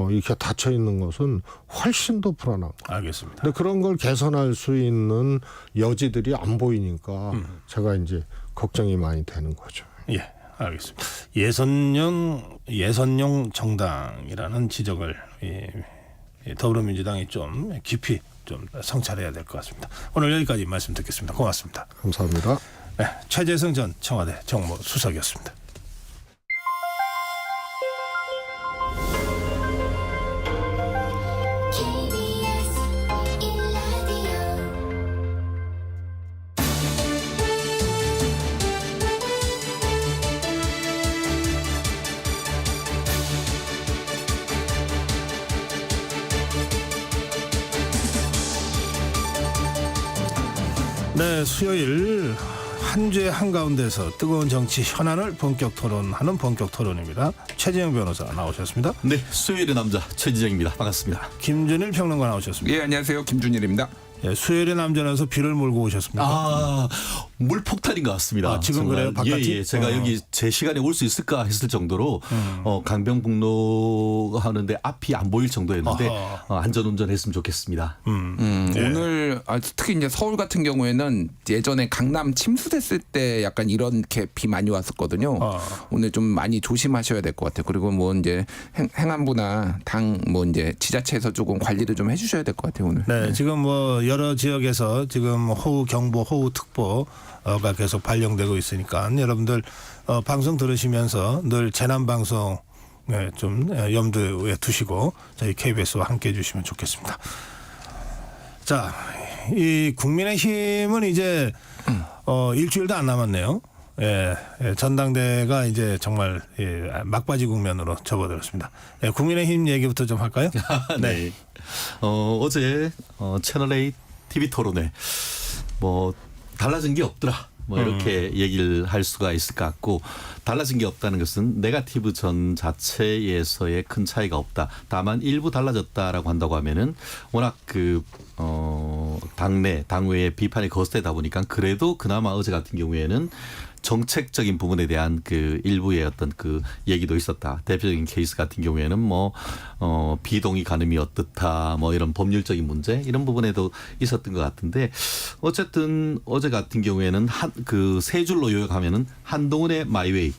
이렇게 닫혀 있는 것은 훨씬 더 불안한 거예요. 알겠습니다. 근데 그런 걸 개선할 수 있는 여지들이 안 보이니까 제가 이제 걱정이 많이 되는 거죠. 예, 알겠습니다. 예선용 정당이라는 지적을 더불어민주당이 좀 깊이 좀 성찰해야 될 것 같습니다. 오늘 여기까지 말씀 듣겠습니다. 고맙습니다. 감사합니다. 네, 최재성 전 청와대 정무수석이었습니다. 네, 수요일 한 주의 한가운데서 뜨거운 정치 현안을 본격 토론하는 본격 토론입니다. 최재형 변호사 나오셨습니다. 네, 수요일의 남자 최지정입니다. 반갑습니다. 김준일 평론가 나오셨습니다. 예, 안녕하세요. 김준일입니다. 예, 수요일의 남자라서 비를 몰고 오셨습니다. 아, 물폭탄인 것 같습니다. 지금 정말. 그래요? 바깥이? 예, 제가 여기 제 시간에 올 수 있을까 했을 정도로 강변북로 하는데 앞이 안 보일 정도였는데 안전운전했으면 좋겠습니다. 예. 오늘 특히 이제 서울 같은 경우에는 예전에 강남 침수됐을 때 약간 이렇게 비 많이 왔었거든요. 오늘 좀 많이 조심하셔야 될 것 같아요. 그리고 뭐 이제 행안부나 당 뭐 이제 지자체에서 조금 관리를 좀 해주셔야 될 것 같아요 오늘. 네, 지금 뭐 여러 지역에서 지금 호우 경보, 호우 특보가 계속 발령되고 있으니까 여러분들 방송 들으시면서 늘 재난 방송 좀 염두에 두시고 저희 KBS와 함께 해주시면 좋겠습니다. 자, 이 국민의힘은 이제 일주일도 안 남았네요. 예, 전당대가 이제 정말 막바지 국면으로 접어들었습니다. 예, 국민의힘 얘기부터 좀 할까요? 네. 어제 채널A TV 토론에 뭐 달라진 게 없더라. 뭐 이렇게 얘기를 할 수가 있을 것 같고, 달라진 게 없다는 것은 네거티브 전 자체에서의 큰 차이가 없다. 다만 일부 달라졌다라고 한다고 하면은 워낙 당외의 비판이 거세다 보니까 그래도 그나마 어제 같은 경우에는 정책적인 부분에 대한 그 일부의 어떤 그 얘기도 있었다. 대표적인 케이스 같은 경우에는 비동의 가늠이 어떻다, 이런 법률적인 문제 이런 부분에도 있었던 것 같은데 어쨌든 어제 같은 경우에는 그 세 줄로 요약하면은 한동훈의 마이웨이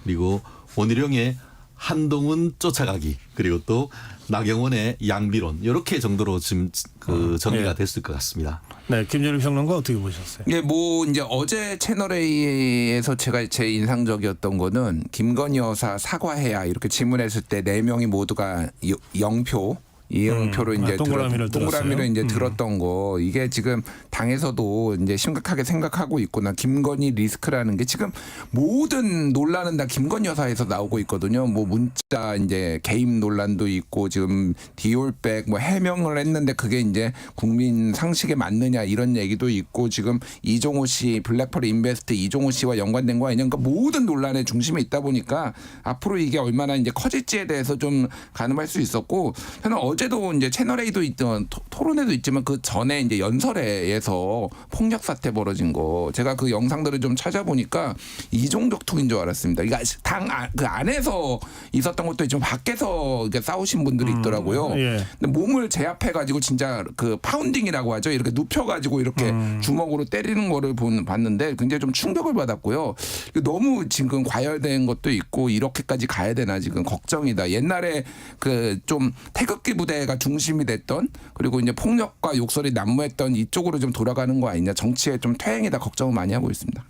그리고 원희룡의 한동훈 쫓아가기 그리고 또 나경원의 양비론 이렇게 정도로 지금 그 정리가 됐을 것 같습니다. 네, 김준일 평론가 어떻게 보셨어요? 예, 이제 어제 채널A에서 제 인상적이었던 거는 김건희 여사 사과해야 이렇게 질문했을 때 4명이 모두가 0표. 이응표로 이제 동그라미를 이제 들었던 거 이게 지금 당에서도 이제 심각하게 생각하고 있구나. 김건희 리스크라는 게 지금 모든 논란은 다 김건희 여사에서 나오고 있거든요. 문자 이제 개입 논란도 있고 지금 디올백 해명을 했는데 그게 이제 국민 상식에 맞느냐 이런 얘기도 있고 지금 이종호 씨 블랙펄 인베스트 이종호 씨와 연관된 거 아니냐. 그러니까 모든 논란의 중심에 있다 보니까 앞으로 이게 얼마나 이제 커질지에 대해서 좀 가늠할 수 있었고 저는 어제도 이제 채널A도 있던 토론회도 있지만 그 전에 이제 연설회에서 폭력 사태 벌어진 거 제가 그 영상들을 좀 찾아보니까 이종격 투기인 줄 알았습니다. 그러니까 그 안에서 있었던 것도 있지만 밖에서 이렇게 싸우신 분들이 있더라고요. 예. 근데 몸을 제압해가지고 진짜 그 파운딩이라고 하죠. 이렇게 눕혀가지고 이렇게 주먹으로 때리는 거를 봤는데 굉장히 좀 충격을 받았고요. 너무 지금 과열된 것도 있고 이렇게까지 가야 되나 지금 걱정이다. 옛날에 그 좀 태극기 부대가 중심이 됐던 그리고 이제 폭력과 욕설이 난무했던 이쪽으로 좀 돌아가는 거 아니냐. 정치에 좀 퇴행이다 걱정을 많이 하고 있습니다.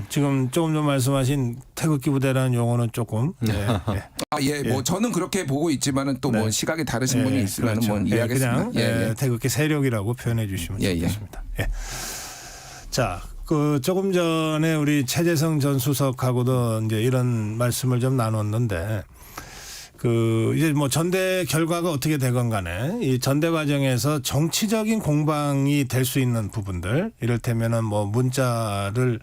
지금 조금 전 말씀하신 태극기 부대라는 용어는 조금 저는 그렇게 보고 있지만은 또 시각이 다르신 분이 있으면 그렇죠. 이해하겠습니다. 그냥 태극기 세력이라고 표현해 주시면 좋겠습니다. 자, 그 조금 전에 우리 최재성 전 수석하고도 이제 이런 말씀을 좀 나눴는데. 이제 전대 결과가 어떻게 되건 간에 이 전대 과정에서 정치적인 공방이 될 수 있는 부분들 이를테면은 문자를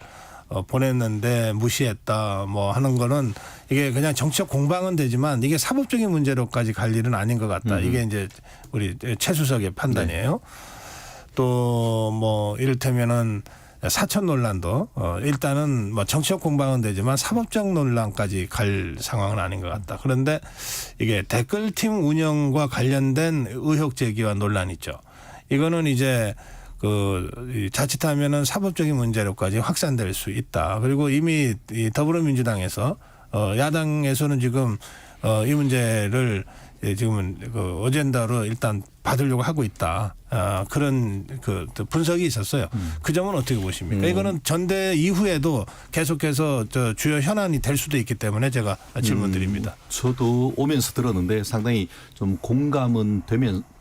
보냈는데 무시했다 하는 거는 이게 그냥 정치적 공방은 되지만 이게 사법적인 문제로까지 갈 일은 아닌 것 같다. 이게 이제 우리 최 수석의 판단이에요. 또 이를테면은 사천 논란도 일단은 정치적 공방은 되지만 사법적 논란까지 갈 상황은 아닌 것 같다. 그런데 이게 댓글팀 운영과 관련된 의혹 제기와 논란 있죠. 이거는 이제 자칫하면은 사법적인 문제로까지 확산될 수 있다. 그리고 이미 이 더불어민주당에서 야당에서는 지금 이 문제를 지금은 어젠다로 일단 받으려고 하고 있다. 그런 분석이 있었어요. 그 점은 어떻게 보십니까? 이거는 전대 이후에도 계속해서 주요 현안이 될 수도 있기 때문에 제가 질문드립니다. 저도 오면서 들었는데 상당히 좀 공감은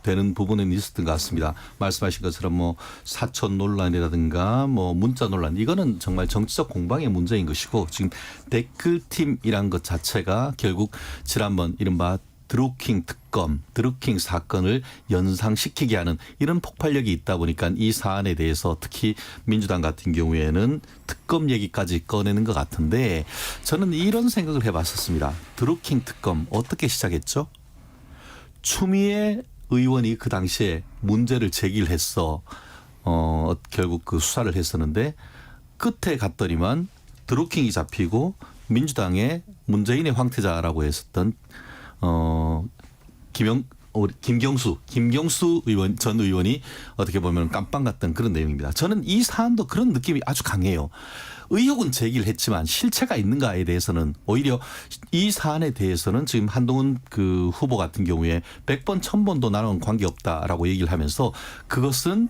되는 부분은 있었던 것 같습니다. 말씀하신 것처럼 사천 논란이라든가 문자 논란 이거는 정말 정치적 공방의 문제인 것이고 지금 댓글팀이란 것 자체가 결국 지난번 이른바 드루킹 특검, 드루킹 사건을 연상시키게 하는 이런 폭발력이 있다 보니까 이 사안에 대해서 특히 민주당 같은 경우에는 특검 얘기까지 꺼내는 것 같은데 저는 이런 생각을 해봤었습니다. 드루킹 특검 어떻게 시작했죠? 추미애 의원이 그 당시에 문제를 제기를 했어. 결국 그 수사를 했었는데 끝에 갔더니만 드루킹이 잡히고 민주당의 문재인의 황태자라고 했었던 김경수 의원 전 의원이 어떻게 보면 깜빵 갔던 그런 내용입니다. 저는 이 사안도 그런 느낌이 아주 강해요. 의혹은 제기를 했지만 실체가 있는가에 대해서는 오히려 이 사안에 대해서는 지금 한동훈 그 후보 같은 경우에 100번 1000번도 나는 관계없다라고 얘기를 하면서 그것은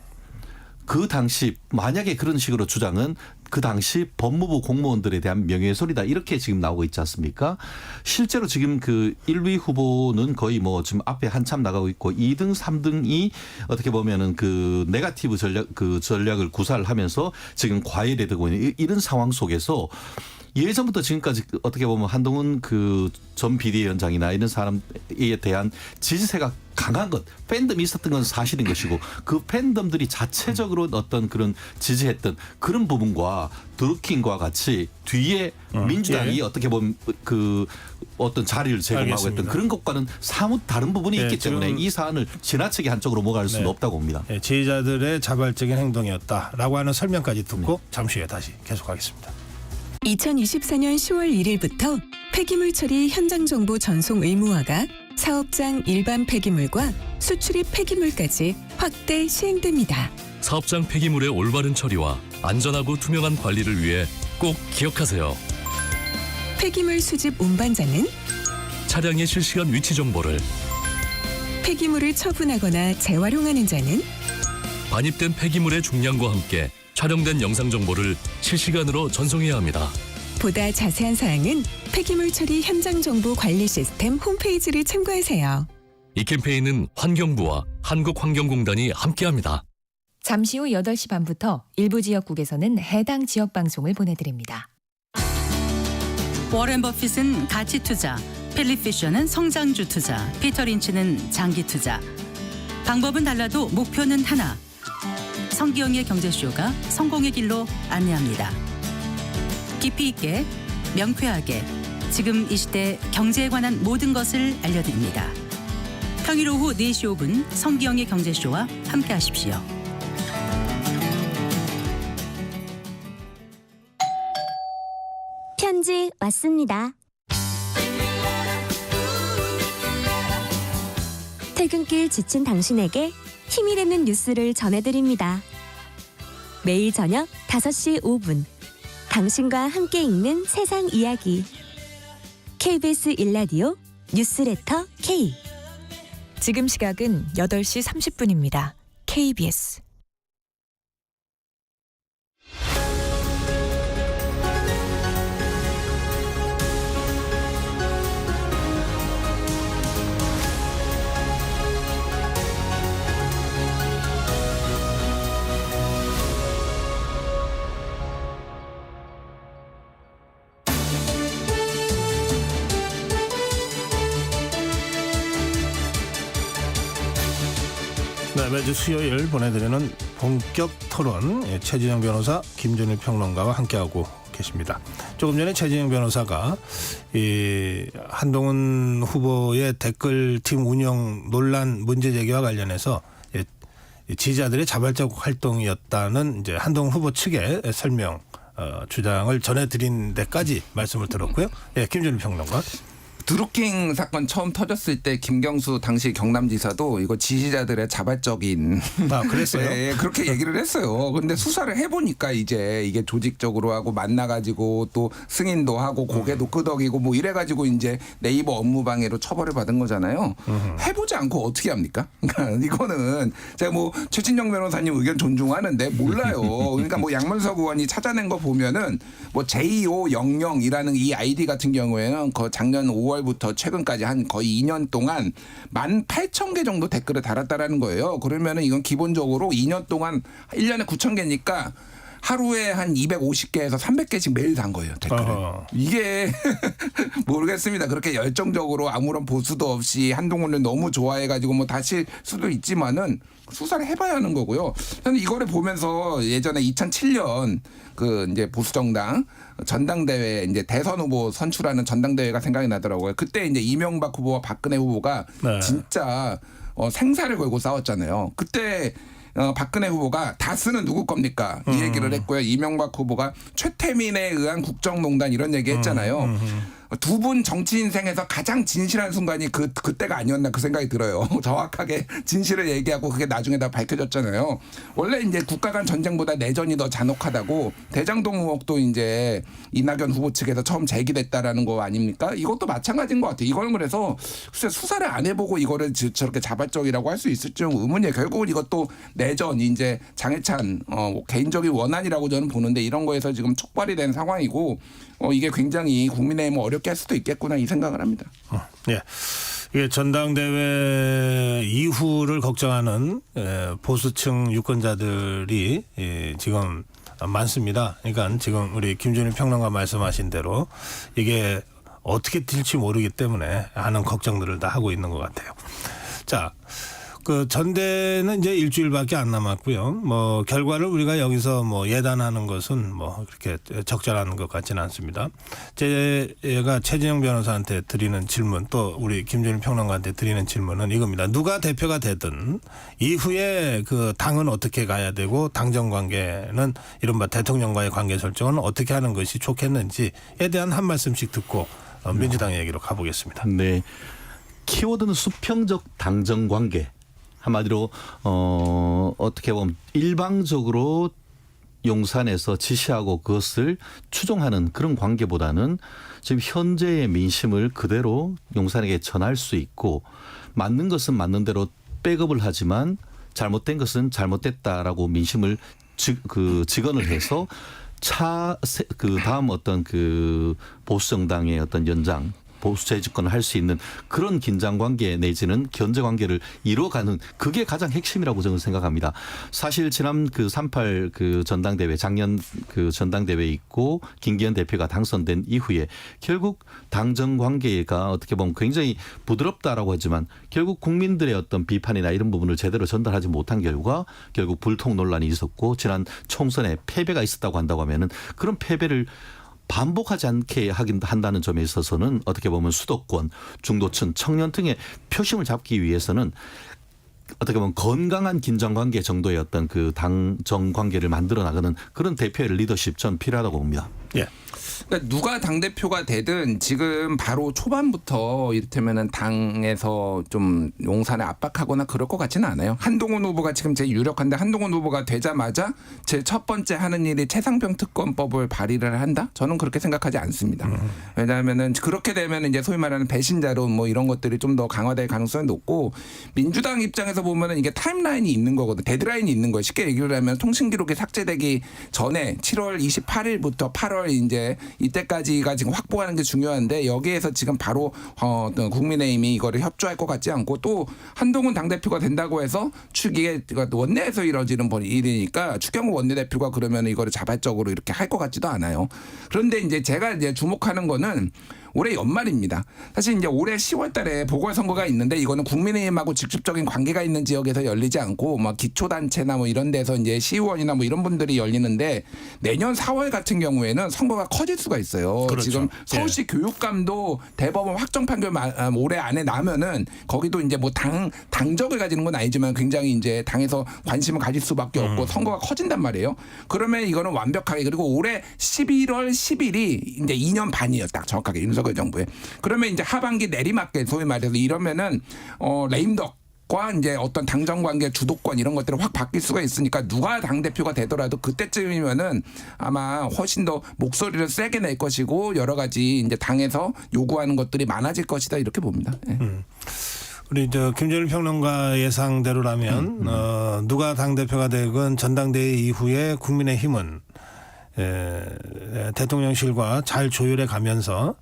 그 당시 만약에 그런 식으로 주장은 그 당시 법무부 공무원들에 대한 명예훼손이다 이렇게 지금 나오고 있지 않습니까? 실제로 지금 그 1위 후보는 거의 지금 앞에 한참 나가고 있고 2등, 3등이 어떻게 보면은 그 네거티브 전략을 구사를 하면서 지금 과열이 되고 있는 이런 상황 속에서 예전부터 지금까지 어떻게 보면 한동훈 그 전 비대위원장이나 이런 사람에 대한 지지세가 강한 것, 팬덤이 있었던 건 사실인 것이고 그 팬덤들이 자체적으로 어떤 그런 지지했던 그런 부분과 드루킹과 같이 뒤에 민주당이 어떻게 보면 그 어떤 자리를 제공하고 알겠습니다. 했던 그런 것과는 사뭇 다른 부분이 있기 때문에 이 사안을 지나치게 한쪽으로 몰아갈 수는 없다고 봅니다. 지지자들의 자발적인 행동이었다라고 하는 설명까지 듣고 잠시 후에 다시 계속하겠습니다. 2024년 10월 1일부터 폐기물 처리 현장 정보 전송 의무화가 사업장 일반 폐기물과 수출입 폐기물까지 확대 시행됩니다. 사업장 폐기물의 올바른 처리와 안전하고 투명한 관리를 위해 꼭 기억하세요. 폐기물 수집 운반자는 차량의 실시간 위치 정보를, 폐기물을 처분하거나 재활용하는 자는 반입된 폐기물의 중량과 함께 촬영된 영상 정보를 실시간으로 전송해야 합니다. 보다 자세한 사항은 폐기물 처리 현장 정보 관리 시스템 홈페이지를 참고하세요. 이 캠페인은 환경부와 한국환경공단이 함께합니다. 잠시 후 8시 반부터 일부 지역국에서는 해당 지역 방송을 보내드립니다. 워렌 버핏은 가치 투자, 필립 피셔는 성장주 투자, 피터 린치는 장기 투자. 방법은 달라도 목표는 하나. 성기영의 경제쇼가 성공의 길로 안내합니다. 깊이 있게, 명쾌하게, 지금 이 시대 경제에 관한 모든 것을 알려드립니다. 평일 오후 4시 5분 성기영의 경제쇼와 함께하십시오. 편지 왔습니다. 퇴근길 지친 당신에게 힘이 되는 뉴스를 전해드립니다. 매일 저녁 5시 5분 당신과 함께 읽는 세상 이야기 KBS 1라디오 뉴스레터 K. 지금 시각은 8시 30분입니다. KBS. 네, 매주 수요일 보내드리는 본격 토론, 최진영 변호사, 김준일 평론가와 함께하고 계십니다. 조금 전에 최진영 변호사가 이 한동훈 후보의 댓글팀 운영 논란 문제 제기와 관련해서 지지자들의 자발적 활동이었다는 이제 한동훈 후보 측의 설명 주장을 전해드린 데까지 말씀을 들었고요. 김준일 평론가. 드루킹 사건 처음 터졌을 때 김경수 당시 경남지사도 이거 지지자들의 자발적인 그랬어요? 네, 그렇게 얘기를 했어요. 근데 수사를 해보니까 이제 이게 조직적으로 하고 만나가지고 또 승인도 하고 고개도 끄덕이고 뭐 이래가지고 이제 네이버 업무방해로 처벌을 받은 거잖아요. 해보지 않고 어떻게 합니까? 그러니까 이거는 제가 뭐 최진영 변호사님 의견 존중하는데 몰라요. 그러니까 뭐 양문석 의원이 찾아낸 거 보면은 뭐 J500이라는 이 아이디 같은 경우에는 그 작년 5월부터 최근까지 한 거의 2년 동안 18,000개 정도 댓글을 달았다라는 거예요. 그러면은 이건 기본적으로 2년 동안 1년에 9,000개니까 하루에 한 250개에서 300개씩 매일 단 거예요. 댓글을. 이게 모르겠습니다. 그렇게 열정적으로 아무런 보수도 없이 한동훈을 너무 좋아해가지고 뭐 다칠 수도 있지만은 수사를 해봐야 하는 거고요. 저는 이거를 보면서 예전에 2007년 그 이제 보수정당 전당대회 이제 대선 후보 선출하는 전당대회가 생각이 나더라고요. 그때 이제 이명박 후보와 박근혜 후보가 진짜 생사를 걸고 싸웠잖아요. 그때 박근혜 후보가 다스는 누구 겁니까? 이 얘기를 했고요. 이명박 후보가 최태민에 의한 국정농단 이런 얘기 했잖아요. 두 분 정치 인생에서 가장 진실한 순간이 그때가 아니었나 그 생각이 들어요. 정확하게 진실을 얘기하고 그게 나중에 다 밝혀졌잖아요. 원래 이제 국가 간 전쟁보다 내전이 더 잔혹하다고 대장동 의혹도 이제 이낙연 후보 측에서 처음 제기됐다라는 거 아닙니까? 이것도 마찬가지인 것 같아요. 이거는 그래서 글쎄 수사를 안 해보고 이거를 저렇게 자발적이라고 할 수 있을지 좀 의문이에요. 결국은 이것도 내전 이제 장해찬 개인적인 원한이라고 저는 보는데 이런 거에서 지금 촉발이 된 상황이고 이게 굉장히 국민의힘을 어렵게 할 수도 있겠구나 이 생각을 합니다. 예. 이게 전당대회 이후를 걱정하는 보수층 유권자들이 지금 많습니다. 그러니까 지금 우리 김준일 평론가 말씀하신 대로 이게 어떻게 될지 모르기 때문에 하는 걱정들을 다 하고 있는 것 같아요. 자, 그 전대는 이제 일주일밖에 안 남았고요. 뭐 결과를 우리가 여기서 뭐 예단하는 것은 뭐 그렇게 적절한 것 같지는 않습니다. 제가 최진영 변호사한테 드리는 질문, 또 우리 김준일 평론가한테 드리는 질문은 이겁니다. 누가 대표가 되든 이후에 그 당은 어떻게 가야 되고 당정 관계는 이른바 대통령과의 관계 설정은 어떻게 하는 것이 좋겠는지에 대한 한 말씀씩 듣고 민주당 얘기로 가보겠습니다. 네. 키워드는 수평적 당정 관계. 한마디로 어떻게 보면 일방적으로 용산에서 지시하고 그것을 추종하는 그런 관계보다는 지금 현재의 민심을 그대로 용산에게 전할 수 있고, 맞는 것은 맞는 대로 백업을 하지만 잘못된 것은 잘못됐다라고 민심을 직언을 해서 그 다음 어떤 그 보수 정당의 어떤 연장, 보수 재집권을 할 수 있는 그런 긴장 관계 내지는 견제 관계를 이루어가는, 그게 가장 핵심이라고 저는 생각합니다. 사실 지난 그 3.8 그 전당대회, 작년 그 전당대회 있고 김기현 대표가 당선된 이후에 결국 당정 관계가 어떻게 보면 굉장히 부드럽다라고 하지만 결국 국민들의 어떤 비판이나 이런 부분을 제대로 전달하지 못한 결과 결국 불통 논란이 있었고, 지난 총선에 패배가 있었다고 한다고 하면은 그런 패배를 반복하지 않게 한다는 점에 있어서는 어떻게 보면 수도권, 중도층, 청년 등의 표심을 잡기 위해서는 어떻게 보면 건강한 긴장관계 정도의 어떤 그 당정 관계를 만들어 나가는 그런 대표의 리더십 전 필요하다고 봅니다. 예. 그러니까 누가 당대표가 되든 지금 바로 초반부터 이를테면은 당에서 좀 용산에 압박하거나 그럴 것 같지는 않아요. 한동훈 후보가 지금 제일 유력한데, 한동훈 후보가 되자마자 제 첫 번째 하는 일이 최상병 특검법을 발의를 한다? 저는 그렇게 생각하지 않습니다. 왜냐하면은 그렇게 되면 이제 소위 말하는 배신자로 뭐 이런 것들이 좀 더 강화될 가능성이 높고, 민주당 입장에서 보면은 이게 타임라인이 있는 거거든. 데드라인이 있는 거예요. 쉽게 얘기를 하면 통신 기록이 삭제되기 전에 7월 28일부터 8월 이제 이때까지가 지금 확보하는 게 중요한데, 여기에서 지금 바로 국민의힘이 이거를 협조할 것 같지 않고, 또 한동훈 당대표가 된다고 해서 이게 원내에서 이루어지는 일이니까 추경호 원내대표가 그러면 이거를 자발적으로 이렇게 할 것 같지도 않아요. 그런데 이제 제가 이제 주목하는 거는 올해 연말입니다. 사실 이제 올해 10월 달에 보궐선거가 있는데, 이거는 국민의힘하고 직접적인 관계가 있는 지역에서 열리지 않고 막 기초단체나 뭐 이런 데서 이제 시의원이나 뭐 이런 분들이 열리는데, 내년 4월 같은 경우에는 선거가 커질 수가 있어요. 그렇죠. 지금 서울시 교육감도 대법원 확정 판결 올해 안에 나면은 거기도 이제 뭐 당적을 가지는 건 아니지만 굉장히 이제 당에서 관심을 가질 수밖에 없고 선거가 커진단 말이에요. 그러면 이거는 완벽하게, 그리고 올해 11월 10일이 이제 2년 반이에요. 딱 정확하게 윤석열 정부에. 그러면 이제 하반기 내리막길 소위 말해서 이러면은 레임덕과 이제 어떤 당정 관계 주도권 이런 것들이 확 바뀔 수가 있으니까, 누가 당대표가 되더라도 그때쯤이면은 아마 훨씬 더 목소리를 세게 낼 것이고 여러 가지 이제 당에서 요구하는 것들이 많아질 것이다, 이렇게 봅니다. 네. 우리 저 김준일 평론가 예상대로라면 누가 당대표가 되건 전당대회 이후에 국민의힘은 대통령실과 잘 조율해 가면서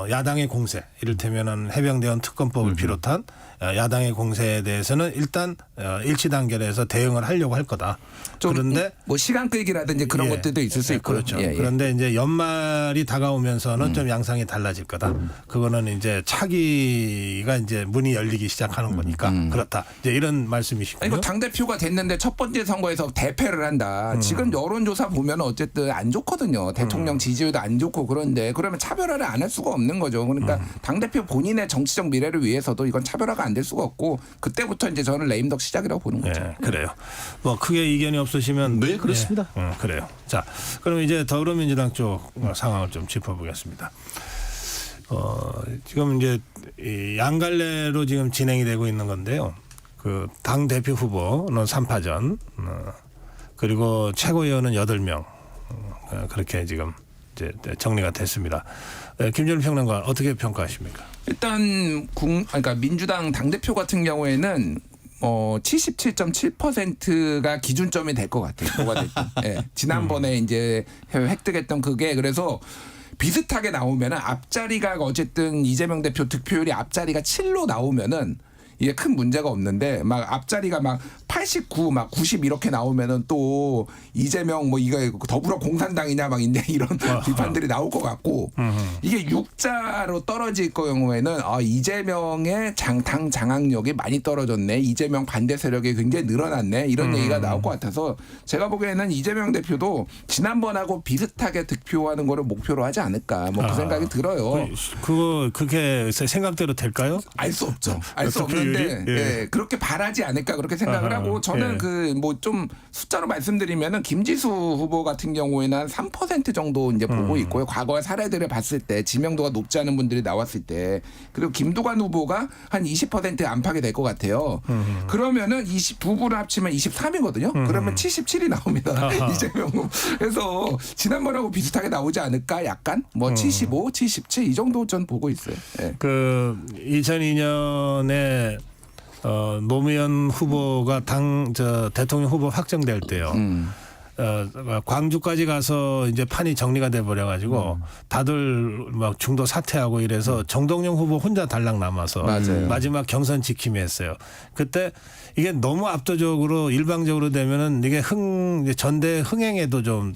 야당의 공세, 이를테면은 해병대원 특검법을 비롯한 야당의 공세에 대해서는 일단 일치 단결해서 대응을 하려고 할 거다. 그런데 뭐 시간 끌기라든지 그런 것들도 있을 수 있고, 그렇죠. 그런데 이제 연말이 다가오면서는 좀 양상이 달라질 거다. 그거는 이제 차기가 이제 문이 열리기 시작하는 거니까 그렇다. 이제 이런 말씀이시고요. 이거 당 대표가 됐는데 첫 번째 선거에서 대패를 한다. 지금 여론조사 보면 어쨌든 안 좋거든요. 대통령 지지율도 안 좋고. 그런데 그러면 차별화를 안 할 수가 없는 거죠. 그러니까 당 대표 본인의 정치적 미래를 위해서도 이건 차별화가 안 될 수가 없고, 그때부터 이제 저는 레임덕 시작이라고 보는 거죠. 네, 그래요. 뭐 크게 이견이 없으시면 네, 그렇습니다. 그래요. 자, 그럼 이제 더불어민주당 쪽 상황을 좀 짚어보겠습니다. 지금 이제 이 양갈래로 지금 진행이 되고 있는 건데요. 그 당 대표 후보는 3파전, 그리고 최고위원은 8명, 그렇게 지금 이제 정리가 됐습니다. 김준일 평론가 어떻게 평가하십니까? 일단 그러니까 민주당 당대표 같은 경우에는 77.7%가 기준점이 될 것 같아요. 뭐가 됐든. 예. 지난번에 이제 획득했던 그게, 그래서 비슷하게 나오면은 앞자리가 어쨌든 이재명 대표 득표율이 앞자리가 7로 나오면은 이게 큰 문제가 없는데, 막 앞자리가 막 89, 막 90 이렇게 나오면은 또 이재명 뭐 이거 더불어 공산당이냐 막 이제 이런 비판들이 나올 것 같고 이게 6자로 떨어질 경우에는 이재명의 당 장악력이 많이 떨어졌네. 이재명 반대 세력이 굉장히 늘어났네. 이런 얘기가 나올 것 같아서 제가 보기에는 이재명 대표도 지난번하고 비슷하게 득표하는 거를 목표로 하지 않을까. 뭐 그 생각이 들어요. 그거 그렇게 생각대로 될까요? 알 수 없죠. 알 수 없는데 예, 그렇게 바라지 않을까 그렇게 생각을 하고 저는 그 뭐 좀 숫자로 말씀드리면은 김지수 후보 같은 경우에는 한 3% 정도 이제 보고 있고요. 과거의 사례들을 봤을 때 지명도가 높지 않은 분들이 나왔을 때 그리고 김두관 후보가 한 20% 안팎이 될 것 같아요. 그러면은 22부를 합치면 23이거든요. 그러면 77이 나옵니다. 이재명 후보. 그래서 지난번하고 비슷하게 나오지 않을까 약간 뭐 75, 77 이 정도 전 보고 있어요. 예. 그 2002년에 노무현 후보가 대통령 후보 확정될 때요. 광주까지 가서 이제 판이 정리가 돼 버려 가지고 다들 막 중도 사퇴하고 이래서 정동영 후보 혼자 달랑 남아서 마지막 경선 지킴이 했어요. 그때 이게 너무 압도적으로 일방적으로 되면은 이게 전대 흥행에도 좀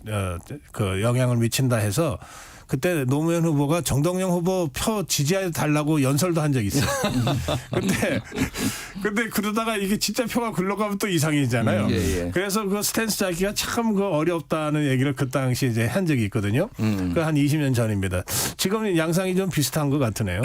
그 영향을 미친다 해서 그때 노무현 후보가 정동영 후보 표 지지해 달라고 연설도 한 적이 있어요. 근데 그러다가 이게 진짜 표가 굴러가면 또 이상이잖아요. 그래서 그 스탠스 잡기가 참 그 어렵다는 얘기를 그 당시 이제 한 적이 있거든요. 그 한 20년 전입니다. 지금 양상이 좀 비슷한 것 같으네요.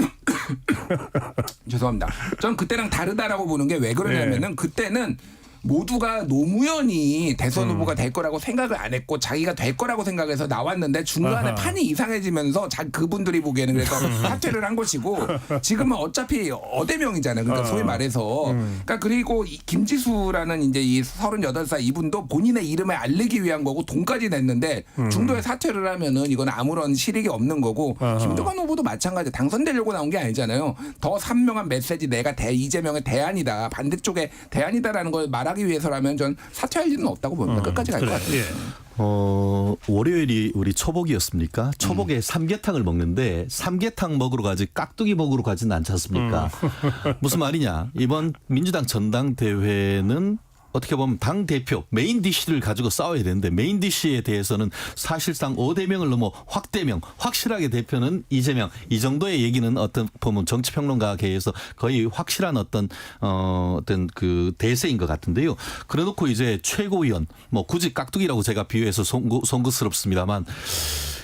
죄송합니다. 저는 그때랑 다르다라고 보는 게 왜 그러냐면은 그때는 모두가 노무현이 대선 후보가 될 거라고 생각을 안 했고 자기가 될 거라고 생각해서 나왔는데 중간에 판이 이상해지면서 그분들이 보기에는 그래서 사퇴를 한 것이고 지금은 어차피 어대명이잖아요. 그러니까 소위 말해서 그러니까 그리고 김지수라는 이제 이 38살 이분도 본인의 이름을 알리기 위한 거고 돈까지 냈는데 중도에 사퇴를 하면은 이건 아무런 실익이 없는 거고 김두관 후보도 마찬가지 당선되려고 나온 게 아니잖아요. 더 선명한 메시지 내가 이재명의 대안이다. 반대쪽에 대안이다라는 걸 말하기 위해서라면 전 사퇴할 일은 없다고 봅니다. 끝까지 갈 것 같아요. 월요일이 우리 초복이었습니까? 초복에 삼계탕을 먹는데 삼계탕 먹으러 가지 깍두기 먹으러 가지는 않지 않습니까? 무슨 말이냐? 이번 민주당 전당대회는 어떻게 보면 당 대표 메인 디시를 가지고 싸워야 되는데 메인 디시에 대해서는 사실상 5대명을 넘어 확대명 확실하게 대표는 이재명 이 정도의 얘기는 어떤 보면 정치평론가계에서 거의 확실한 어떤 그 대세인 것 같은데요. 그래놓고 이제 최고위원 뭐 굳이 깍두기라고 제가 비유해서 송구스럽습니다만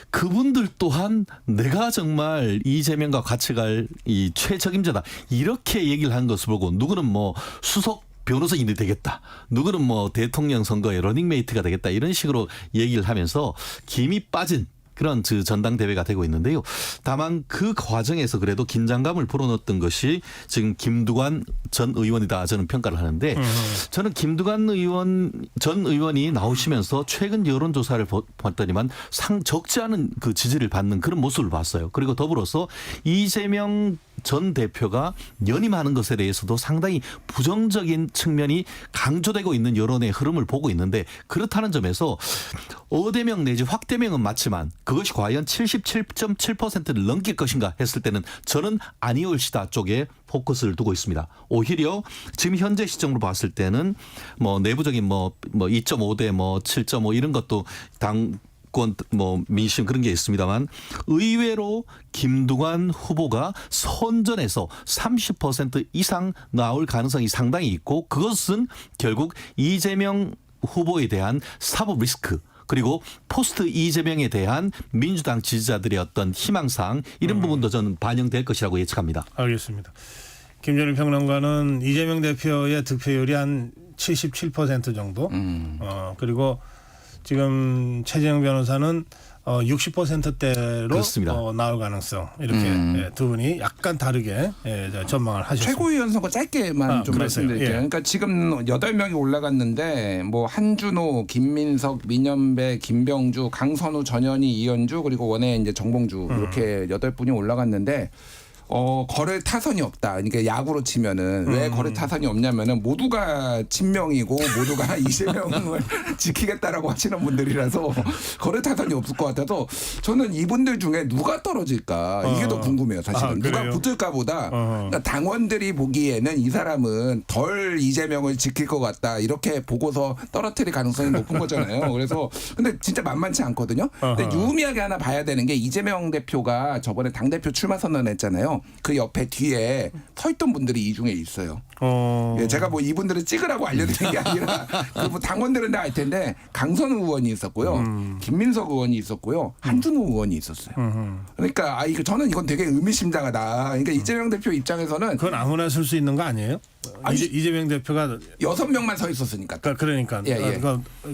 그분들 또한 내가 정말 이재명과 같이 갈 이 최적임자다 이렇게 얘기를 한 것을 보고 누구는 뭐 수석 변호사인이 되겠다. 누구는 뭐 대통령 선거의 러닝메이트가 되겠다. 이런 식으로 얘기를 하면서 김이 빠진 그런 전당대회가 되고 있는데요. 다만 그 과정에서 그래도 긴장감을 불어넣었던 것이 지금 김두관 전 의원이다 저는 평가를 하는데 저는 김두관 전 의원이 나오시면서 최근 여론조사를 봤더니만 적지 않은 그 지지를 받는 그런 모습을 봤어요. 그리고 더불어서 이재명 전 대표가 연임하는 것에 대해서도 상당히 부정적인 측면이 강조되고 있는 여론의 흐름을 보고 있는데 그렇다는 점에서 5대명 내지 확대명은 맞지만 그것이 과연 77.7%를 넘길 것인가 했을 때는 저는 아니올시다 쪽에 포커스를 두고 있습니다. 오히려 지금 현재 시점으로 봤을 때는 뭐 내부적인 뭐 2.5대 뭐 7.5 이런 것도 당권 뭐 민심 그런 게 있습니다만 의외로 김두관 후보가 선전에서 30% 이상 나올 가능성이 상당히 있고 그것은 결국 이재명 후보에 대한 사법 리스크 그리고 포스트 이재명에 대한 민주당 지지자들의 어떤 희망사항 이런 부분도 저는 반영될 것이라고 예측합니다. 알겠습니다. 김준일 평론가는 이재명 대표의 득표율이 한 77% 정도 그리고 지금 최재형 변호사는 60%대로 나올 가능성 이렇게 두 분이 약간 다르게 전망을 하셨습니다. 최고위원 선거 짧게만 좀 말씀드릴게요. 그러니까 지금 8명이 올라갔는데 뭐 한준호, 김민석, 민연배, 김병주, 강선우, 전현희, 이현주 그리고 원외 이제 정봉주 이렇게 8분이 올라갔는데 거래 타선이 없다. 그러니까 야구로 치면은 왜 거래 타선이 없냐면은 모두가 친명이고 모두가 이재명을 지키겠다라고 하시는 분들이라서 거래 타선이 없을 것 같아서 저는 이분들 중에 누가 떨어질까 이게 더 궁금해요. 사실은 누가 붙을까보다 그러니까 당원들이 보기에는 이 사람은 덜 이재명을 지킬 것 같다 이렇게 보고서 떨어뜨릴 가능성이 높은 거잖아요. 그래서 근데 진짜 만만치 않거든요. 근데 유의미하게 하나 봐야 되는 게 이재명 대표가 저번에 당 대표 출마 선언했잖아요. 그 옆에 뒤에 서 있던 분들이 이 중에 있어요. 예, 제가 뭐 이분들을 찍으라고 알려드린 게 아니라 그 뭐 당원들은 다 알 텐데 강선우 의원이 있었고요, 김민석 의원이 있었고요, 한준호 의원이 있었어요. 그러니까 이거 저는 이건 되게 의미심장하다. 그러니까 이재명 대표 입장에서는 그건 아무나 쓸 수 있는 거 아니에요? 이재명 대표가 6명만 서 있었으니까. 그러니까 예.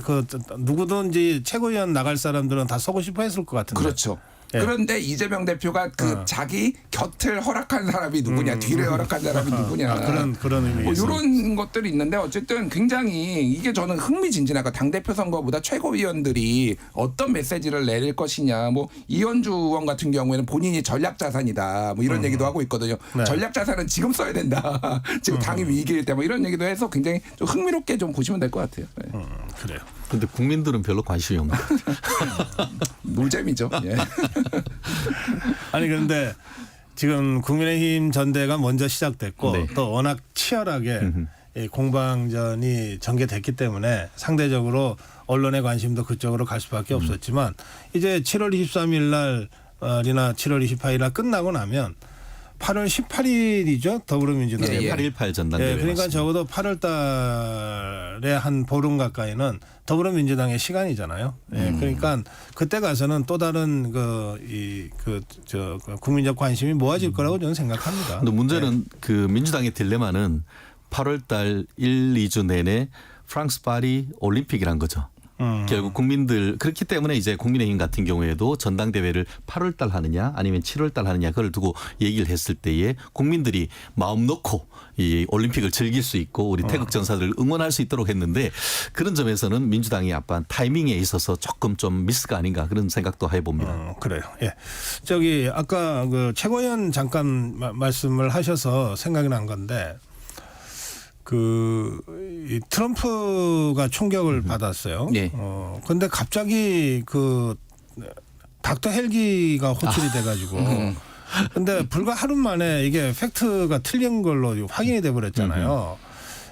그 누구든지 최고위원 나갈 사람들은 다 서고 싶어 했을 것 같은데. 그렇죠. 예. 그런데 이재명 대표가 그 자기 곁을 허락한 사람이 누구냐, 뒤를 허락한 사람이 누구냐. 그런 의미. 뭐 이런 것들이 있는데 어쨌든 굉장히 이게 저는 흥미진진하고 당 대표 선거보다 최고위원들이 어떤 메시지를 내릴 것이냐. 뭐 이현주 의원 같은 경우에는 본인이 전략 자산이다. 뭐 이런 얘기도 하고 있거든요. 네. 전략 자산은 지금 써야 된다. 지금 당이 위기일 때 뭐 이런 얘기도 해서 굉장히 좀 흥미롭게 좀 보시면 될 것 같아요. 네. 그래요. 근데 국민들은 별로 관심이 없는 것 같아요. 놀잼이죠. 예. 아니 그런데 지금 국민의힘 전대가 먼저 시작됐고 네. 또 워낙 치열하게 이 공방전이 전개됐기 때문에 상대적으로 언론의 관심도 그쪽으로 갈 수밖에 없었지만 이제 7월 23일 날이나 7월 28일 날 끝나고 나면 8월 18일이죠. 더불어민주당. 예, 8.18 전당대회. 예, 그러니까 맞습니다. 적어도 8월 달에 한 보름 가까이는 더불어민주당의 시간이잖아요. 예, 그러니까 그때 가서는 또 다른 국민적 관심이 모아질 거라고 저는 생각합니다. 근데 문제는 그 민주당의 딜레마는 8월 달 1, 2주 내내 프랑스 파리 올림픽이란 거죠. 결국 국민들 그렇기 때문에 이제 국민의힘 같은 경우에도 전당대회를 8월 달 하느냐 아니면 7월 달 하느냐 그걸 두고 얘기를 했을 때에 국민들이 마음 놓고 이 올림픽을 즐길 수 있고 우리 태극 전사들을 응원할 수 있도록 했는데 그런 점에서는 민주당이 약간 타이밍에 있어서 조금 좀 미스가 아닌가 그런 생각도 해봅니다. 그래요. 예. 저기 아까 그 최고위원 잠깐 말씀을 하셔서 생각이 난 건데 이 트럼프가 총격을 받았어요. 예. 근데 갑자기 그 닥터 헬기가 호출이 돼가지고. 근데 불과 하루 만에 이게 팩트가 틀린 걸로 확인이 돼 버렸잖아요.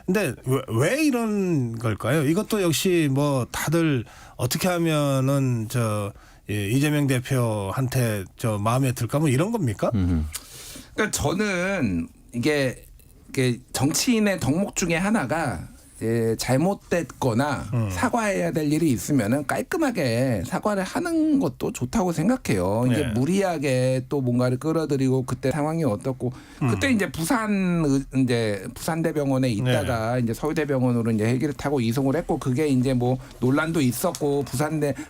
근데 왜 이런 걸까요? 이것도 역시 뭐 다들 어떻게 하면은 이재명 대표한테 마음에 들까 뭐 이런 겁니까? 그러니까 저는 이게 정치인의 덕목 중에 하나가 잘못됐거나 사과해야 될 일이 있으면은 깔끔하게 사과를 하는 것도 좋다고 생각해요. 이제 네. 무리하게 또 뭔가를 끌어들이고 그때 상황이 어떻고 그때 이제 부산대병원에 있다가 이제 서울대병원으로 이제 헬기를 타고 이송을 했고 그게 이제 뭐 논란도 있었고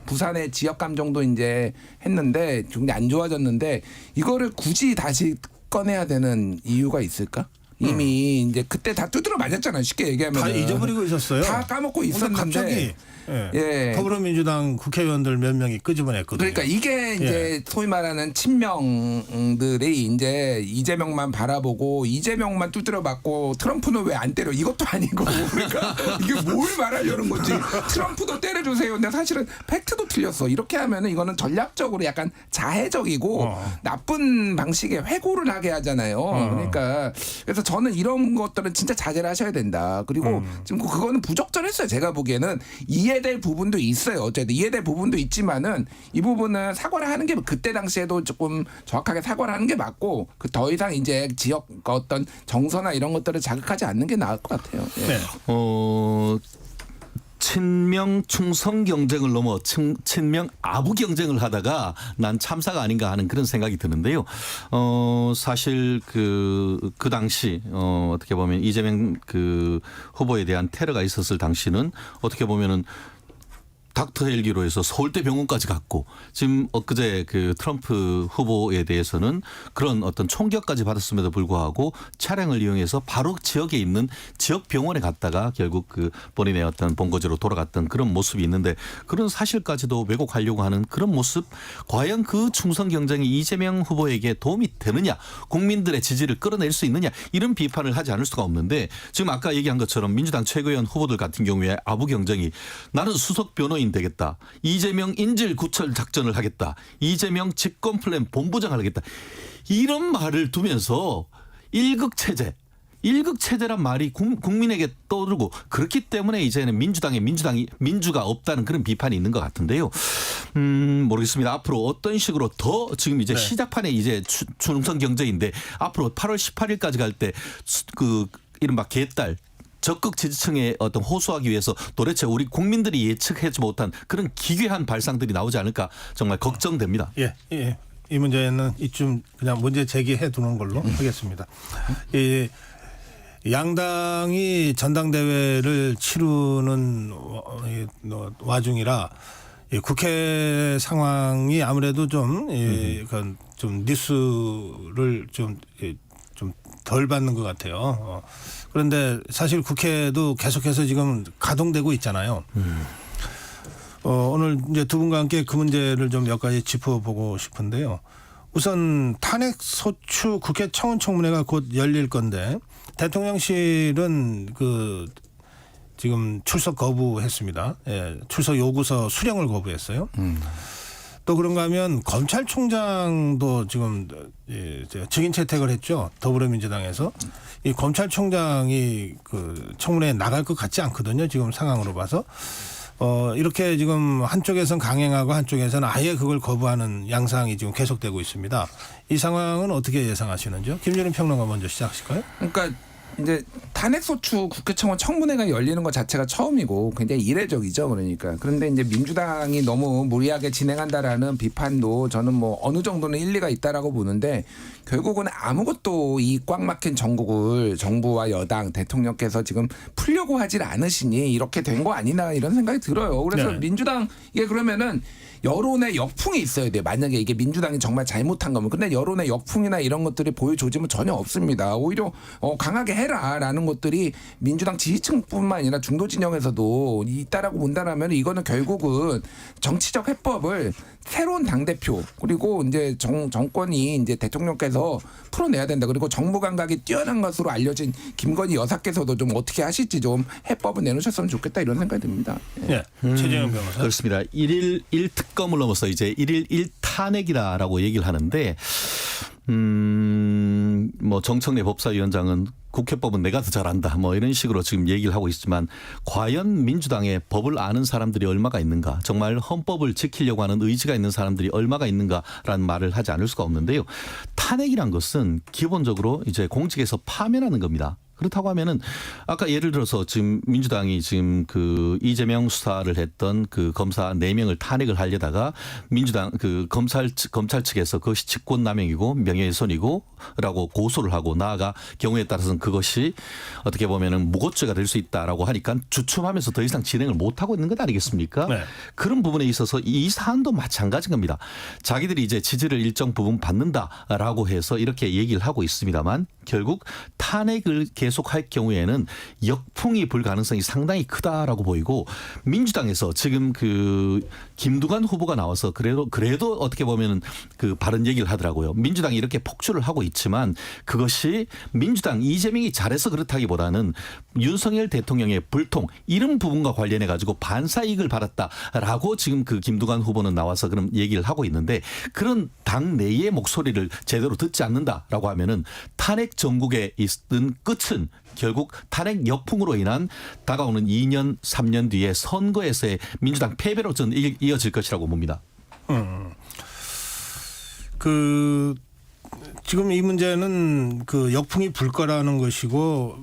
부산의 지역 감정도 이제 했는데 굉장히 안 좋아졌는데 이거를 굳이 다시 꺼내야 되는 이유가 있을까? 이미 이제 그때 다 두드려 맞았잖아요. 쉽게 얘기하면 다 잊어버리고 있었어요. 다 까먹고 있었는데 갑자기 더불어민주당 국회의원들 몇 명이 끄집어냈거든요. 그러니까 이게 이제 소위 말하는 친명들이 이제 이재명만 바라보고 이재명만 두드려 맞고 트럼프는 왜 안 때려 이것도 아니고 그러니까 이게 뭘 말하려는 건지 트럼프도 때려주세요. 근데 사실은 팩트도 틀렸어. 이렇게 하면은 이거는 전략적으로 약간 자해적이고 나쁜 방식의 회고를 하게 하잖아요. 그러니까 그래서 저는 이런 것들은 진짜 자제를 하셔야 된다. 그리고 지금 그거는 부적절했어요. 제가 보기에는 이해될 부분도 있어요. 어쨌든 이해될 부분도 있지만은 이 부분은 사과를 하는 게 그때 당시에도 조금 정확하게 사과를 하는 게 맞고 그 더 이상 이제 지역 어떤 정서나 이런 것들을 자극하지 않는 게 나을 것 같아요. 예. 네. 친명 충성 경쟁을 넘어 친명 아부 경쟁을 하다가 난 참사가 아닌가 하는 그런 생각이 드는데요. 사실 그 당시 어떻게 보면 이재명 그 후보에 대한 테러가 있었을 당시는 어떻게 보면은 닥터 헬기로 해서 서울대 병원까지 갔고 지금 엊그제 그 트럼프 후보에 대해서는 그런 어떤 총격까지 받았음에도 불구하고 차량을 이용해서 바로 지역에 있는 지역 병원에 갔다가 결국 그 본인의 어떤 본거지로 돌아갔던 그런 모습이 있는데 그런 사실까지도 왜곡하려고 하는 그런 모습 과연 그 충성 경쟁이 이재명 후보에게 도움이 되느냐 국민들의 지지를 끌어낼 수 있느냐 이런 비판을 하지 않을 수가 없는데 지금 아까 얘기한 것처럼 민주당 최고위원 후보들 같은 경우에 아부 경쟁이 나는 수석 변호인 되겠다. 이재명 인질 구출 작전을 하겠다. 이재명 집권 플랜 본부장을 하겠다. 이런 말을 두면서 일극체제란 말이 국민에게 떠오르고 그렇기 때문에 이제는 민주가 없다는 그런 비판이 있는 것 같은데요. 모르겠습니다. 앞으로 어떤 식으로 더 지금 이제 시작판에 이제 충성 경쟁인데 앞으로 8월 18일까지 갈 때 그 이른바 개딸 적극 지지층에 어떤 호소하기 위해서 도대체 우리 국민들이 예측하지 못한 그런 기괴한 발상들이 나오지 않을까 정말 걱정됩니다. 예. 이 문제는 이쯤 그냥 문제 제기해 두는 걸로 하겠습니다. 이 양당이 전당대회를 치르는 와중이라 이 국회 상황이 아무래도 좀 뉴스를 좀 덜 받는 것 같아요. 그런데 사실 국회도 계속해서 지금 가동되고 있잖아요. 오늘 이제 두 분과 함께 그 문제를 좀 몇 가지 짚어보고 싶은데요. 우선 탄핵 소추 국회 청원청문회가 곧 열릴 건데 대통령실은 그 지금 출석 거부했습니다. 예, 출석 요구서 수령을 거부했어요. 또 그런가 하면 검찰총장도 지금 증인 채택을 했죠. 더불어민주당에서. 이 검찰총장이 그 청문회에 나갈 것 같지 않거든요. 지금 상황으로 봐서. 이렇게 지금 한쪽에선 강행하고 한쪽에서는 아예 그걸 거부하는 양상이 지금 계속되고 있습니다. 이 상황은 어떻게 예상하시는지요? 김준일 평론가 먼저 시작하실까요? 그러니까 이제 탄핵소추 국회 청원 청문회가 열리는 것 자체가 처음이고 굉장히 이례적이죠. 그런데 이제 민주당이 너무 무리하게 진행한다라는 비판도 저는 뭐 어느 정도는 일리가 있다라고 보는데 결국은 아무것도 이 꽉 막힌 전국을 정부와 여당 대통령께서 지금 풀려고 하질 않으시니 이렇게 된 거 아니나 이런 생각이 들어요. 그래서 민주당 이게 그러면은 여론의 역풍이 있어야 돼요. 만약에 이게 민주당이 정말 잘못한 거면. 근데 여론의 역풍이나 이런 것들이 보여조짐은 전혀 없습니다. 오히려 강하게 해라라는 것들이 민주당 지지층뿐만 아니라 중도 진영에서도 있다라고 본다라면 이거는 결국은 정치적 해법을 새로운 당대표 그리고 이제 정권이 이제 대통령께서 풀어내야 된다. 그리고 정부 감각이 뛰어난 것으로 알려진 김건희 여사께서도 좀 어떻게 하실지 좀 해법을 내놓으셨으면 좋겠다 이런 생각이 듭니다. 네. 최재형 변호사. 그렇습니다. 1일 1특검을 넘어서 이제 1일 1탄핵이다라고 얘기를 하는데 뭐 정청래 법사위원장은 국회법은 내가 더 잘한다 뭐 이런 식으로 지금 얘기를 하고 있지만 과연 민주당에 법을 아는 사람들이 얼마가 있는가 정말 헌법을 지키려고 하는 의지가 있는 사람들이 얼마가 있는가라는 말을 하지 않을 수가 없는데요. 탄핵이란 것은 기본적으로 이제 공직에서 파면하는 겁니다. 그렇다고 하면은 아까 예를 들어서 지금 민주당이 지금 그 이재명 수사를 했던 그 검사 4명을 탄핵을 하려다가 민주당 그 검찰 측에서 그것이 직권남용이고 명예훼손이고라고 고소를 하고 나아가 경우에 따라서는 그것이 어떻게 보면은 무고죄가 될 수 있다라고 하니까 주춤하면서 더 이상 진행을 못 하고 있는 것 아니겠습니까? 네. 그런 부분에 있어서 이 사안도 마찬가지인 겁니다. 자기들이 이제 지지를 일정 부분 받는다라고 해서 이렇게 얘기를 하고 있습니다만 결국 탄핵을 계속할 경우에는 역풍이 불 가능성이 상당히 크다라고 보이고 민주당에서 지금 그 김두관 후보가 나와서 그래도 어떻게 보면은 그 바른 얘기를 하더라고요. 민주당이 이렇게 폭주를 하고 있지만 그것이 민주당 이재명이 잘해서 그렇다기보다는 윤석열 대통령의 불통 이런 부분과 관련해 가지고 반사 이익을 받았다라고 지금 그 김두관 후보는 나와서 그런 얘기를 하고 있는데 그런 당 내의 목소리를 제대로 듣지 않는다라고 하면은 탄핵 전국에 있던 끝은 결국 탄핵 역풍으로 인한 다가오는 2년 3년 뒤에 선거에서의 민주당 패배로 저는 이어질 것이라고 봅니다. 지금 이 문제는 그 역풍이 불 거라는 것이고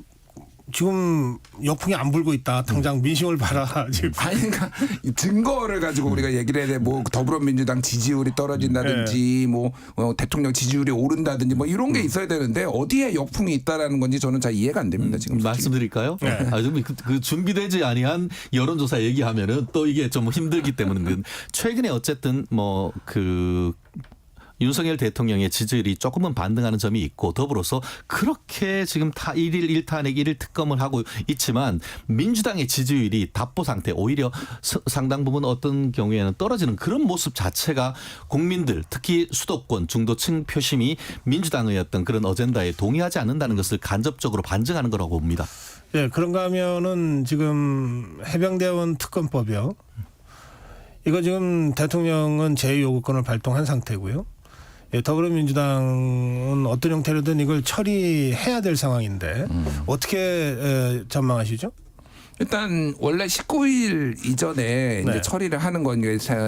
지금 역풍이 안 불고 있다. 당장 민심을 봐라. 지금. 아니, 그러니까 증거를 가지고 우리가 얘기를 해야 돼. 뭐 더불어민주당 지지율이 떨어진다든지, 뭐 대통령 지지율이 오른다든지, 뭐 이런 게 있어야 되는데 어디에 역풍이 있다라는 건지 저는 잘 이해가 안 됩니다. 지금 말씀드릴까요? 네. 좀 그 준비되지 아니한 여론조사 얘기하면은 또 이게 좀 힘들기 때문에 최근에 어쨌든 뭐 윤석열 대통령의 지지율이 조금은 반등하는 점이 있고 더불어서 그렇게 지금 1일 1탄핵 1일 특검을 하고 있지만 민주당의 지지율이 답보 상태 오히려 상당 부분 어떤 경우에는 떨어지는 그런 모습 자체가 국민들 특히 수도권 중도층 표심이 민주당의 어떤 그런 어젠다에 동의하지 않는다는 것을 간접적으로 반증하는 거라고 봅니다. 예, 그런가 하면은 지금 해병대원 특검법이요. 이거 지금 대통령은 제2요구권을 발동한 상태고요. 예, 더불어민주당은 어떤 형태로든 이걸 처리해야 될 상황인데 어떻게 전망하시죠? 일단 원래 19일 이전에 이제 처리를 하는 건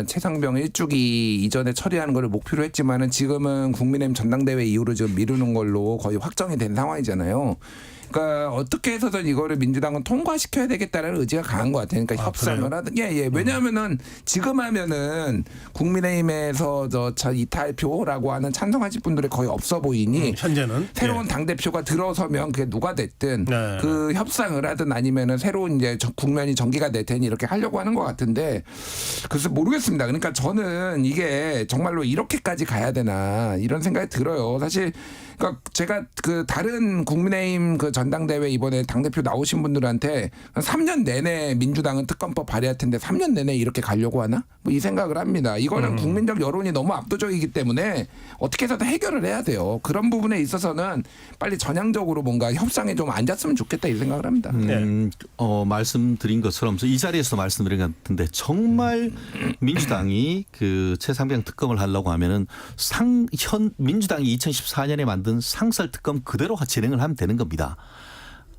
최상병 일주기 이전에 처리하는 걸 목표로 했지만은 지금은 국민의힘 전당대회 이후로 지금 미루는 걸로 거의 확정이 된 상황이잖아요. 그러니까 어떻게 해서든 이거를 민주당은 통과시켜야 되겠다는 의지가 강한 것 같아요. 그러니까 협상을 하든 왜냐하면은 지금 하면은 국민의힘에서 저 이탈표라고 하는 찬성하실 분들이 거의 없어 보이니 현재는 새로운 당 대표가 들어서면 그게 누가 됐든 그 협상을 하든 아니면은 새로운 이제 국면이 전개가 될 테니 이렇게 하려고 하는 것 같은데 그래서 모르겠습니다. 그러니까 저는 이게 정말로 이렇게까지 가야 되나 이런 생각이 들어요. 사실. 그러니까 제가 그 다른 국민의힘 그 전당대회 이번에 당대표 나오신 분들한테 3년 내내 민주당은 특검법 발의할 텐데 3년 내내 이렇게 가려고 하나? 뭐 이 생각을 합니다. 이거는 국민적 여론이 너무 압도적이기 때문에 어떻게 해서든 해결을 해야 돼요. 그런 부분에 있어서는 빨리 전향적으로 뭔가 협상에 좀 앉았으면 좋겠다 이 생각을 합니다. 말씀드린 것처럼 이 자리에서 말씀드린 것 같은데 정말 민주당이 그 최상병 특검을 하려고 하면은 민주당이 2014년에 만든 상설 특검 그대로 진행을 하면 되는 겁니다.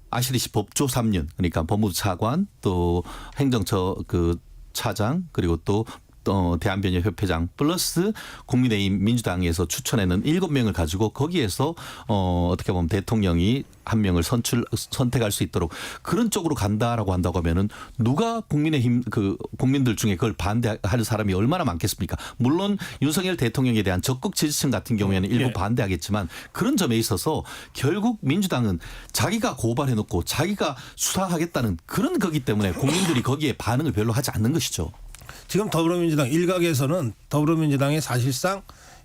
아시듯이 법조 3년 그러니까 법무부 차관 또 행정처 그 차장 그리고 또 대한변협협회장 플러스 국민의힘 민주당에서 추천해낸 7명을 가지고 거기에서 어떻게 보면 대통령이 한 명을 선택할 수 있도록 그런 쪽으로 간다라고 한다고 하면은 누가 국민의힘 그 국민들 중에 그걸 반대할 사람이 얼마나 많겠습니까? 물론 윤석열 대통령에 대한 적극 지지층 같은 경우에는 일부 반대하겠지만 그런 점에 있어서 결국 민주당은 자기가 고발해놓고 자기가 수사하겠다는 그런 거기 때문에 국민들이 거기에 반응을 별로 하지 않는 것이죠. 지금 더불어민주당 일각에서는 더불어민주당이 사실상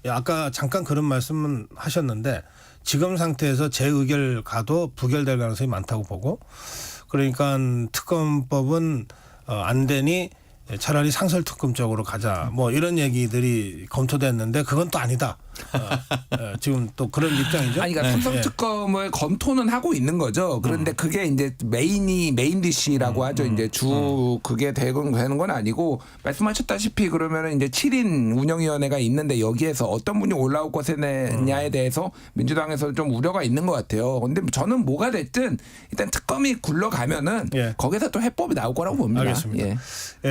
아까 잠깐 그런 말씀은 하셨는데 지금 상태에서 재의결 가도 부결될 가능성이 많다고 보고 그러니까 특검법은 안 되니 차라리 상설특검 쪽으로 가자 뭐 이런 얘기들이 검토됐는데 그건 또 아니다. 지금 또 그런 입장이죠. 아니, 그러니까 상설특검을 검토는 하고 있는 거죠. 그런데 그게 이제 메인 디시라고 하죠. 이제 그게 되는 건 아니고 말씀하셨다시피 그러면은 이제 7인 운영위원회가 있는데 여기에서 어떤 분이 올라올 것이냐에 대해서 민주당에서 좀 우려가 있는 것 같아요. 근데 저는 뭐가 됐든 일단 특검이 굴러가면은 거기서 또 해법이 나올 거라고 봅니다. 알겠습니다.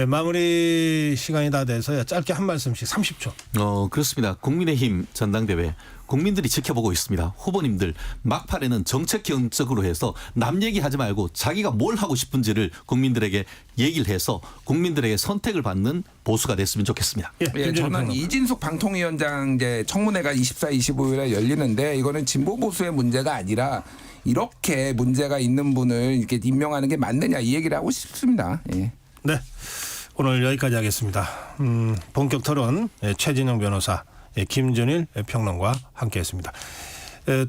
마무리 시간이 다 돼서 짧게 한 말씀씩 30초. 그렇습니다. 국민의힘 전당대회 국민들이 지켜보고 있습니다. 후보님들 막판에는 정책형적으로 해서 남 얘기하지 말고 자기가 뭘 하고 싶은지를 국민들에게 얘기를 해서 국민들에게 선택을 받는 보수가 됐으면 좋겠습니다. 저는 이진숙 방통위원장 이제 청문회가 24, 25일에 열리는데 이거는 진보 보수의 문제가 아니라 이렇게 문제가 있는 분을 이렇게 임명하는 게 맞느냐 이 얘기를 하고 싶습니다. 네. 오늘 여기까지 하겠습니다. 본격 토론 최진영 변호사 김준일 평론가 함께했습니다.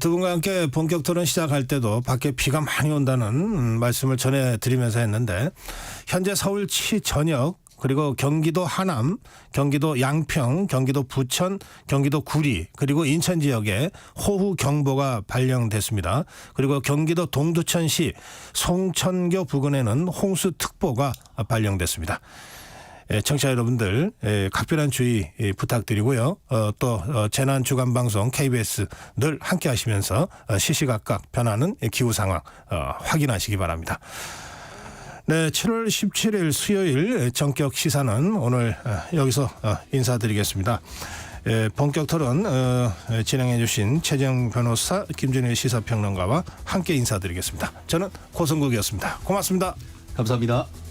두 분과 함께 본격 토론 시작할 때도 밖에 비가 많이 온다는 말씀을 전해드리면서 했는데 현재 서울시 전역 그리고 경기도 하남, 경기도 양평, 경기도 부천, 경기도 구리 그리고 인천 지역에 호우 경보가 발령됐습니다. 그리고 경기도 동두천시 송천교 부근에는 홍수특보가 발령됐습니다. 청취자 여러분들 각별한 주의 부탁드리고요. 또 재난 주간 방송 KBS 늘 함께 하시면서 시시각각 변하는 기후 상황 확인하시기 바랍니다. 네, 7월 17일 수요일 전격 시사는 오늘 여기서 인사드리겠습니다. 본격 토론 진행해 주신 최재형 변호사, 김준일 시사평론가와 함께 인사드리겠습니다. 저는 고성국이었습니다. 고맙습니다. 감사합니다.